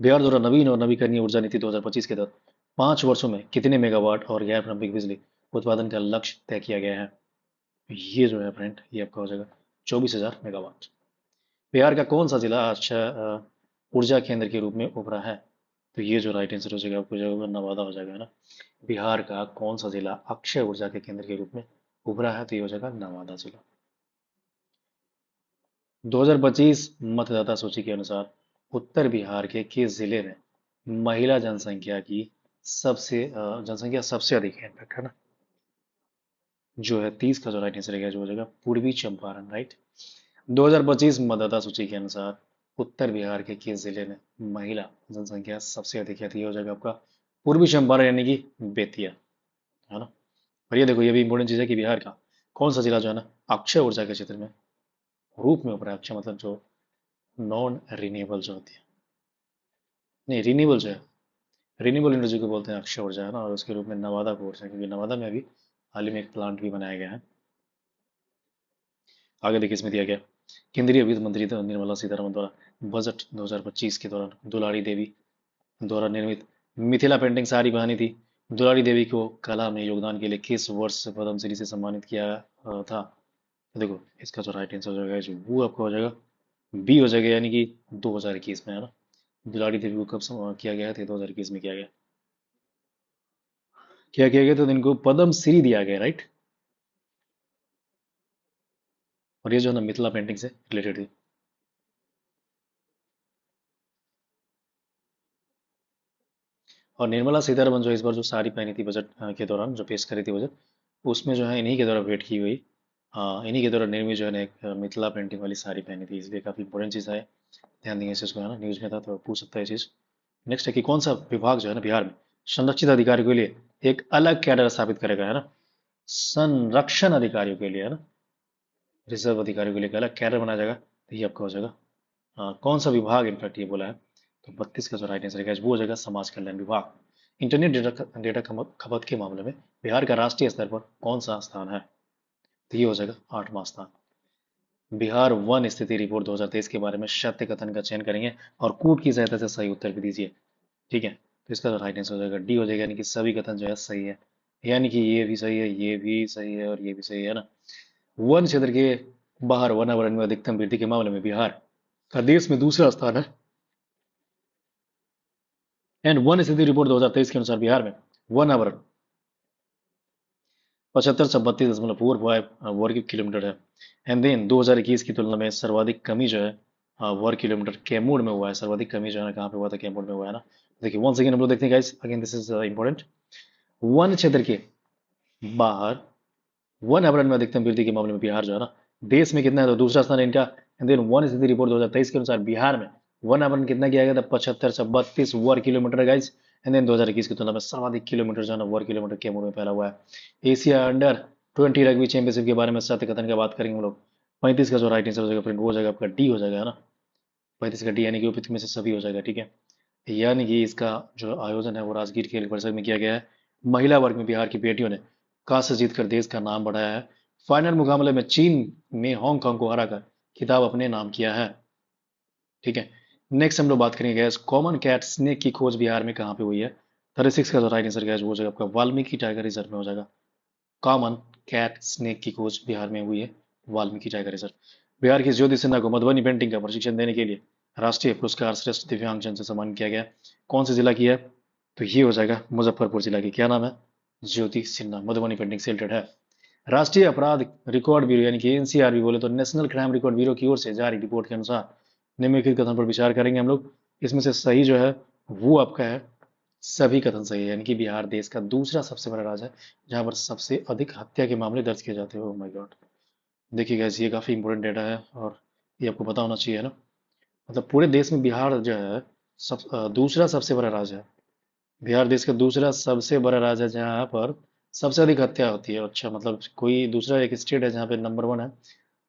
बिहार द्वारा नवीन और नवीकरणीय ऊर्जा नीति 2025 के तहत 5 वर्षों में कितने मेगावाट और गैर पारंपरिक बिजली उत्पादन का लक्ष्य तय किया गया है? ये जो है फ्रेंड, ये आपका हो जाएगा 24,000 मेगावाट। बिहार का कौन सा जिला अच्छा ऊर्जा केंद्र के रूप में उभरा है? तो ये जो राइट आंसर हो जाएगा आपको जो होगा नवादा हो जाएगा, है ना? बिहार का कौन सा जिला अक्षय ऊर्जा के केंद्र के रूप में उभरा है? तो ये हो जाएगा नवादा जिला। 2025 मतदाता सूची के अनुसार उत्तर बिहार के किस जिले में महिला जनसंख्या सबसे अधिक है, इनफैक्ट, है ना? जो है 30 का जो राइट आंसर है जो हो जाएगा पूर्वी चंपारण, राइट। 2025 मतदाता सूची के अनुसार उत्तर बिहार के किस जिले में महिला जनसंख्या सबसे अधिक है? तो ये हो जाएगा आपका पूर्वी चंपारण, यानी कि बेतिया, है ना? और ये देखो, ये भी इंपॉर्टेंट चीज है कि बिहार का कौन सा जिला जो है ना अक्षय ऊर्जा के क्षेत्र में रूप में उभरा है। अक्षय मतलब जो नॉन रिन्यूएबल जो होती है, नहीं रिन्यूएबल जो है, रिन्यूएबल एनर्जी को बोलते हैं अक्षय ऊर्जा, है ना? और उसके रूप में नवादा को बोलते हैं, क्योंकि नवादा में अभी हाल ही में एक प्लांट भी बनाया गया है। आगे देखिए इसमें दिया गया केंद्रीय वित्त मंत्री निर्मला सीतारमण द्वारा बजट 2025 के दौरान दुलारी देवी द्वारा निर्मित मिथिला पेंटिंग साड़ी बनानी थी। दुलारी देवी को कला में योगदान के लिए किस वर्ष पद्मश्री से सम्मानित किया था? तो देखो इसका जो राइट आंसर हो जाएगा जो वो आपका हो जाएगा बी हो जाएगा, यानी कि 2021 में, है ना? दुलारी देवी को कब किया गया था? 2021 में किया गया। क्या किया गया? तो इनको पद्म श्री दिया गया, राइट। और ये जो है ना मिथिला पेंटिंग से रिलेटेड थी। और निर्मला सीतारमण जो इस बार जो साड़ी पहनी थी बजट के दौरान जो पेश करी थी बजट, उसमें जो है इन्हीं के द्वारा भेंट की हुई, इन्हीं के द्वारा निर्मित जो है ना एक मिथिला पेंटिंग वाली साड़ी पहनी थी, इसलिए काफी इंपॉर्टेंट चीज़ है। ध्यान देंगे इस चीज़ को, है ना? न्यूज में था तो पूछ सकता है ये चीज़। नेक्स्ट है कि कौन सा विभाग जो है ना बिहार में संरक्षित अधिकारियों के लिए एक अलग कैडर स्थापित करेगा, है ना? संरक्षण अधिकारियों के लिए, है ना? रिजर्व अधिकारियों के लिए एक अलग कैडर बनाया जाएगा। तो ये आपका हो जाएगा कौन सा विभाग, इनफैक्ट ये बोला है। तो 32 का जो राइट आंसर है वो हो जाएगा समाज कल्याण विभाग। इंटरनेट डेटा खपत के मामले में बिहार का राष्ट्रीय स्तर पर कौन सा स्थान है? तो ये हो जाएगा 8वां स्थान। बिहार वन स्थिति रिपोर्ट 2023 के बारे में सत्य कथन का चयन करेंगे और कूट की सहायता से सही उत्तर भी दीजिए, ठीक है? तो इसका जो राइट आंसर हो जाएगा डी हो जाएगा, यानी कि सभी कथन जो है सही है, यानी कि ये भी सही है, ये भी सही है और ये भी सही है ना? वन क्षेत्र के बाहर वनावरण में अधिकतम वृद्धि के मामले में बिहार का देश में दूसरा स्थान है। एंड वन स्थिति रिपोर्ट 2023 के अनुसार बिहार में वन आवरण 75 से 32.45 वर्ग किलोमीटर है। एंड देन 2021 की तुलना में सर्वाधिक कमी जो है वर्ग किलोमीटर कैमूर में हुआ है। सर्वाधिक कमी जो है ना कहाँ पे हुआ था? कैमूर में हुआ है ना? देखिए वन सेकेंड हम लोग देखते हैं guys, again this is important. One क्षेत्र के बाहर वन आवरण में अधिकतम वृद्धि के मामले में बिहार जो है ना देश में कितना है? तो दूसरा स्थान है इनका। एंड देन वन स्थिति रिपोर्ट 2023 के अनुसार बिहार में वन आवरण कितना किया गया था? 75 से 32 वर्ग किलोमीटर गाइस। एंड देन 2021 की तुलना में सर्वाधिक किलोमीटर जो है ना वर्ग किलोमीटर के मूल में फैला हुआ है। एशिया अंडर 20 रग्बी चैंपियनशिप के बारे में सत्य कथन की बात करेंगे हम लोग। 35 का जो राइट आंसर हो जाएगा फ्रेंड वो हो जाएगा आपका डी हो जाएगा, है ना? 35 का डी, यानी कि उपयुक्त में से सभी हो जाएगा, ठीक है? यानी कि इसका जो आयोजन है वो राजगीर खेल परिसर में किया गया है। महिला वर्ग में बिहार की बेटियों ने कांस्य जीतकर देश का नाम बढ़ाया है। फाइनल मुकाबले में चीन में हांगकांग को हराकर खिताब अपने नाम किया है, ठीक है? नेक्स्ट हम लोग बात करेंगे गैस कॉमन कैट स्नेक की खोज बिहार में कहाँ पे हुई है। 36 का जो राइट आंसर गैस वो हो जाएगा आपका वाल्मीकि टाइगर रिजर्व में हो जाएगा। कॉमन कैट स्नेक की खोज बिहार में हुई है वाल्मीकि टाइगर रिजर्व। बिहार की ज्योति सिन्हा को मधुबनी पेंटिंग का प्रशिक्षण देने के लिए राष्ट्रीय पुरस्कार श्रेष्ठ दिव्यांगजन से सम्मानित किया गया। कौन से जिला की है? तो ये हो जाएगा मुजफ्फरपुर जिला की। क्या नाम है? ज्योति सिन्हा। मधुबनी पेंटिंग से रिलेटेड है। राष्ट्रीय अपराध रिकॉर्ड ब्यूरो यानी कि एनसीआरबी बोले तो नेशनल क्राइम रिकॉर्ड ब्यूरो की ओर से जारी रिपोर्ट के अनुसार निम्नलिखित कथन पर विचार करेंगे हम लोग। इसमें से सही जो है वो आपका है, सभी कथन सही है। यानी कि बिहार देश का दूसरा सबसे बड़ा राज्य है जहां पर सबसे अधिक हत्या के मामले दर्ज किए जाते हैं। Oh my God. देखिए गाइस ये काफी इंपॉर्टेंट डेटा है और ये आपको पता होना चाहिए ना। मतलब पूरे देश में बिहार जो है दूसरा सबसे बड़ा राज्य है। बिहार देश का दूसरा सबसे बड़ा राज्य है जहाँ पर सबसे अधिक हत्या होती है। अच्छा मतलब कोई दूसरा एक स्टेट है जहाँ पे नंबर वन है,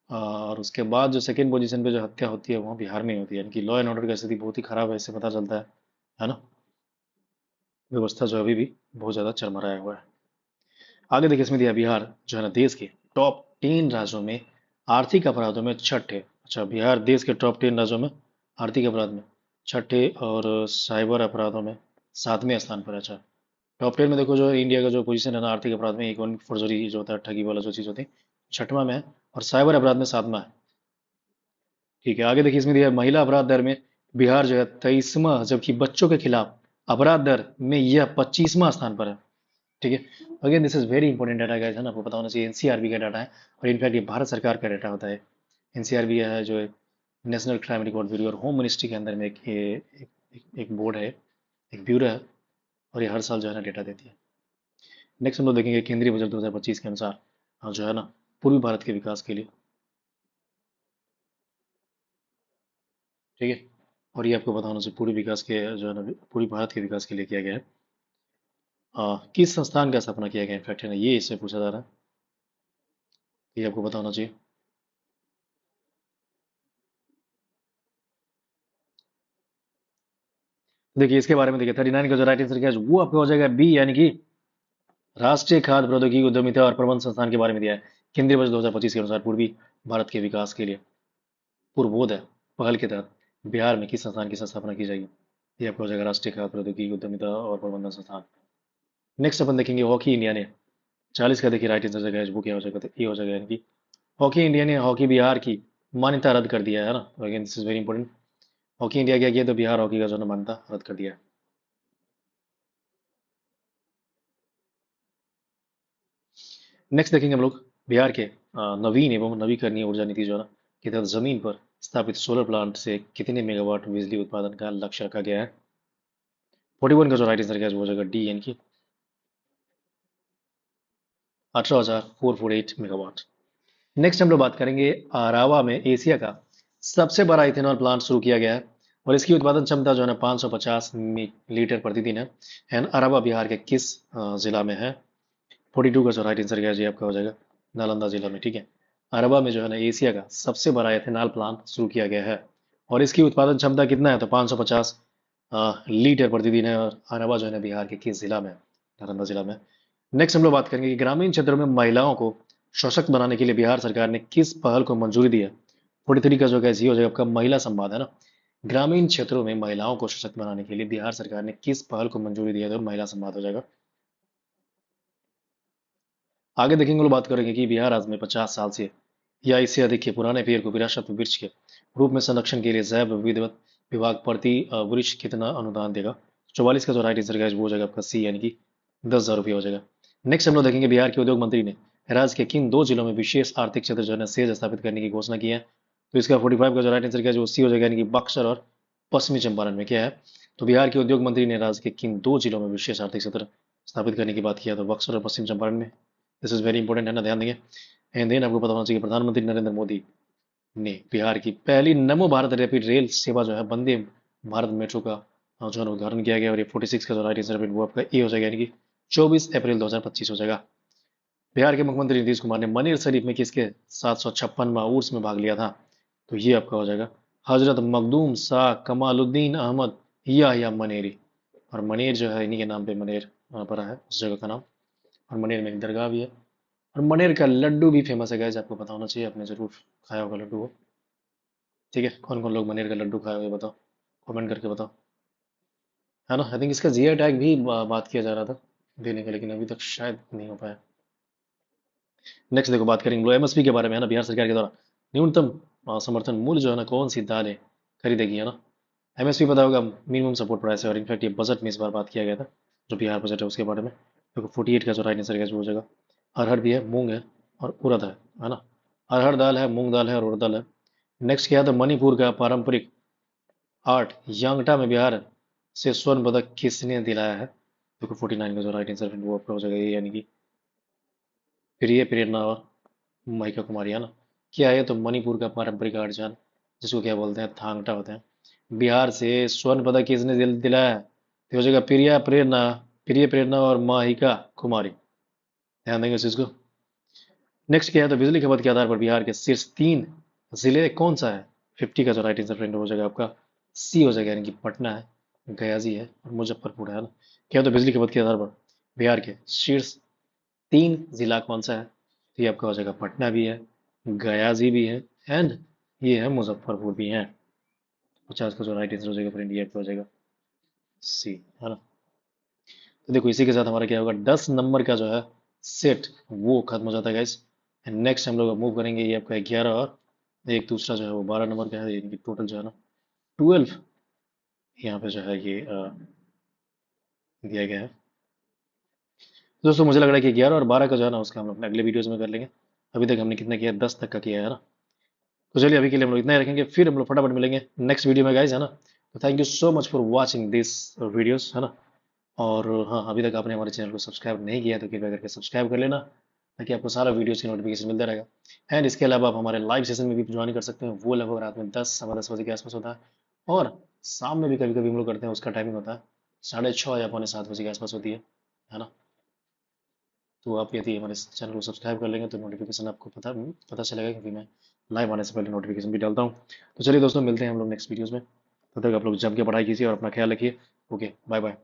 और उसके बाद जो सेकंड पोजीशन पे जो हत्या होती है वो बिहार में ही होती है। यानी कि लॉ एंड ऑर्डर की स्थिति बहुत ही खराब है, इससे पता चलता है ना। व्यवस्था जो अभी भी बहुत ज्यादा चरमराया हुआ है। आगे देखिए इसमें दिया बिहार जो है ना देश के टॉप 10 राज्यों में आर्थिक अपराधों में छठे। अच्छा बिहार देश के टॉप 10 राज्यों में आर्थिक अपराध में छठे और साइबर अपराधों में 7वें स्थान पर है। अच्छा टॉप 10 में देखो जो इंडिया का जो पोजीशन है ना आर्थिक अपराध में, इकोनॉमिक फोर्जरी जो होता है ठगी वाला जो चीज होती है, छठवां में है। और साइबर अपराध में 7वां है। ठीक है आगे देखिए इसमें दिया है महिला अपराध दर में बिहार जो है 23वां, जबकि बच्चों के खिलाफ अपराध दर में यह 25वां स्थान पर है। ठीक है again this is very important data guys, है ना। आपको पता होना चाहिए एनसीआरबी का डाटा है और इनफैक्ट ये भारत सरकार का डाटा होता है। एनसीआरबी है जो नेशनल क्राइम रिकॉर्ड ब्यूरो और होम मिनिस्ट्री के अंदर में एक बोर्ड है, एक ब्यूरो है, और ये हर साल जो है ना डेटा देती है। नेक्स्ट हम लोग देखेंगे केंद्रीय बजट 2025 के अनुसार जो है ना पूर्वी भारत के विकास के लिए। ठीक है और ये आपको पता होना चाहिए पूर्वी विकास के जो है ना पूर्वी भारत के विकास के लिए किया गया है। किस संस्थान का स्थापना किया गया इनफैक्ट, है ना, ये इससे पूछा जा रहा है। ये आपको पता होना चाहिए। देखिए इसके बारे में देखिए 39 का जो राइट आंसर क्या है वो आपका हो जाएगा बी, यानी कि राष्ट्रीय खाद्य प्रौद्योगिकी उद्यमिता और प्रबंध संस्थान के बारे में दिया है। केंद्रीय बजट 2025 के अनुसार पूर्वी भारत के विकास के लिए पूर्वोदय पहल के तहत बिहार में किस संस्थान की स्थापना की जाएगी। ये आपका हो जाएगा राष्ट्रीय खाद्य प्रौद्योगिकी उद्यमिता और प्रबंधन संस्थान। नेक्स्ट अपन देखेंगे हॉकी इंडिया ने 40 का देखिए राइट आंसर जगह वो क्या हो जाएगा, तो ये हो जाएगा यानी कि हॉकी इंडिया ने हॉकी बिहार की मान्यता रद्द कर दिया है ना। Again this is very important. Hockey India क्या किया तो बिहार हॉकी का जो है ना मान्यता रद्द कर दिया है। नेक्स्ट देखेंगे हम लोग बिहार के नवीन एवं नवीकरणीय ऊर्जा नीति जो है ना के तहत जमीन पर स्थापित सोलर प्लांट से कितने मेगावाट बिजली उत्पादन का लक्ष्य रखा गया है। 41 का जो राइट आंसर है वो हो जाएगा डी, यानी कि 18,448 मेगावाट। नेक्स्ट हम लोग बात करेंगे आरावा में एशिया का सबसे बड़ा इथेनॉल प्लांट शुरू किया गया है और इसकी उत्पादन क्षमता जो है ना 550 लीटर प्रतिदिन है। एंड अरावा बिहार के किस जिला में है? 42 का जो राइट आंसर है जी आपका हो जाएगा नालंदा जिला में। ठीक है अरबा में जो है ना एशिया का सबसे बड़ा एथेनॉल प्लांट शुरू किया गया है और इसकी उत्पादन क्षमता कितना है तो 550 लीटर प्रतिदिन है। और अरबा जो है ना बिहार के किस जिला में है? नालंदा जिला में। नेक्स्ट हम लोग बात करेंगे कि ग्रामीण क्षेत्रों में महिलाओं को सशक्त बनाने के लिए बिहार सरकार ने किस पहल को मंजूरी दी है। 43 का जो कैसी हो जाएगा आपका महिला संवाद, है ना। ग्रामीण क्षेत्रों में महिलाओं को सशक्त बनाने के लिए बिहार सरकार ने किस पहल को मंजूरी दी है तो महिला संवाद हो जाएगा। आगे देखेंगे लोग बात करेंगे कि बिहार राज्य में 50 साल से या इससे अधिक के पुराने पेड़ को विरासत वृक्ष के रूप में संरक्षण के लिए जैव विविधता विभाग प्रति वृक्ष कितना अनुदान देगा। 44 का जो राइट आंसर है वो हो जाएगा आपका सी, यानी कि 10,000 रुपये हो जाएगा। नेक्स्ट हम लोग देखेंगे बिहार के उद्योग मंत्री ने राज्य के किन 2 जिलों में विशेष आर्थिक क्षेत्र जो है सेज स्थापित करने की घोषणा की है। तो इसका 45 का जो राइट आंसर क्या है वो सी हो जाएगा, यानी कि बक्सर और पश्चिमी चंपारण में। क्या है तो बिहार के उद्योग मंत्री ने राज्य के किन 2 जिलों में विशेष आर्थिक क्षेत्र स्थापित करने की बात किया तो बक्सर और पश्चिम चंपारण में। दिस इज वेरी इंपॉर्टेंट, है ना, ध्यान देंगे। एंड देन आपको पता होना चाहिए प्रधानमंत्री नरेंद्र मोदी ने बिहार की पहली नमो भारत रैपिड रेल सेवा जो है वंदे भारत मेट्रो का जो है उद्घाटन किया गया और ये 46 का जो राइट आंसर वो आपका ए हो जाएगा, यानी कि 24 अप्रैल 2025 हो जाएगा। बिहार के मुख्यमंत्री नीतीश कुमार ने मनेर शरीफ में किसके 756वां उर्स में भाग लिया था। तो ये आपका हो जाएगा हजरत मखदूम शाह कमालुद्दीन अहमद या मनेरी। और मनेर जो है इन्हीं के नाम पे मनेर पड़ा है उस जगह का नाम। और मनेर में एक दरगाह भी है। और मनेर का लड्डू भी फेमस है गाइस, आपको पता होना चाहिए, आपने जरूर खाया होगा लड्डू वो। ठीक है कौन कौन लोग मनेर का लड्डू खाए हुए बताओ। कमेंट करके बताओ, है ना। आई थिंक इसका जीआई टैग भी बात किया जा रहा था देने का, लेकिन अभी तक शायद नहीं हो पाया। नेक्स्ट देखो बात करेंगे एमएसपी के बारे में, है ना। बिहार सरकार के द्वारा न्यूनतम समर्थन मूल्य जो है ना, कौन सी दालें खरीदेगी, है ना। एमएसपी पता होगा, मिनिमम सपोर्ट प्राइस है, और इनफैक्ट ये बजट में इस बार बात किया गया था, जो बिहार बजट है उसके बारे में। देखो 48 का जो राइट आंसर है हो जाएगा। अरहर भी है, मूंग है, और उड़द है ना। अरहर दाल है, मूंग दाल है, और उड़द दाल है। नेक्स्ट क्या है, तो मणिपुर का पारंपरिक आर्ट यांगटा में बिहार से स्वर्ण पदक किसने दिलाया है। देखो 49 का जो राइट आंसर है वो आपका हो जाएगा ये, यानी कि प्रिय प्रेरणा और महिका कुमारी, है ना। क्या है, तो मणिपुर का पारंपरिक आर्ट जान, जिसको क्या बोलते हैं, थांगटा होते हैं। बिहार से स्वर्ण पदक किसने दिलाया है, तो हो जाएगा प्रिय प्रेरणा और माहिका कुमारी। ध्यान देंगे इस चीज को। नेक्स्ट क्या है, तो बिजली खपत के आधार पर बिहार के शीर्ष 3 जिले कौन सा है। 50 का जो राइट आंसर फ्रेंड हो जाएगा आपका सी हो जाएगा, यानी कि पटना है, गयाजी है, और मुजफ्फरपुर है ना। क्या है, तो बिजली खपत के आधार पर बिहार के शीर्ष 3 जिला कौन सा है, तो ये आपका हो जाएगा पटना भी है, गयाजी भी है, एंड ये है मुजफ्फरपुर भी है। 50 का जो राइट आंसर हो जाएगा फ्रेंड, ये आपका हो जाएगा सी, है ना। तो देखो इसी के साथ हमारा क्या होगा, 10 नंबर का जो है सेट वो खत्म हो जाता है गाइस। एंड नेक्स्ट हम लोग मूव करेंगे, ये आपका 11, और एक दूसरा जो है वो 12 नंबर का है, यानी कि टोटल जो है ना 12 यहाँ पे जो है ये दिया गया है। तो दोस्तों मुझे लग रहा है कि 11 और 12 का जो है ना उसका हम लोग अपने अगले वीडियोस में कर लेंगे। अभी तक हमने कितना किया है, 10 तक का किया है ना। तो चलिए अभी के लिए हम लोग इतना ही रखेंगे, फिर हम लोग फटाफट मिलेंगे नेक्स्ट वीडियो में गाइस, है ना। तो thank you so much for watching this videos, है ना। और हाँ, अभी तक आपने हमारे चैनल को सब्सक्राइब नहीं किया तो कृपया करके सब्सक्राइब कर लेना, ताकि आपको सारा वीडियोस की नोटिफिकेशन मिलता रहेगा। एंड इसके अलावा आप हमारे लाइव सेशन में भी ज्वाइन कर सकते हैं, वो लगभग रात में 10 सवा 10 बजे के आसपास होता है। और शाम में भी कभी कभी हम लोग करते हैं, उसका टाइमिंग होता है 6:30 या पौने 7 बजे के आसपास होती है ना। तो आप यदि हमारे चैनल को सब्सक्राइब कर लेंगे तो नोटिफिकेशन आपको पता पता चलेगा, क्योंकि मैं लाइव आने से पहले नोटिफिकेशन भी डालता हूँ। तो चलिए दोस्तों, मिलते हैं हम लोग नेक्स्ट वीडियोज़ में। तब तक आप लोग जम के पढ़ाई कीजिए और अपना ख्याल रखिए। Okay, bye bye.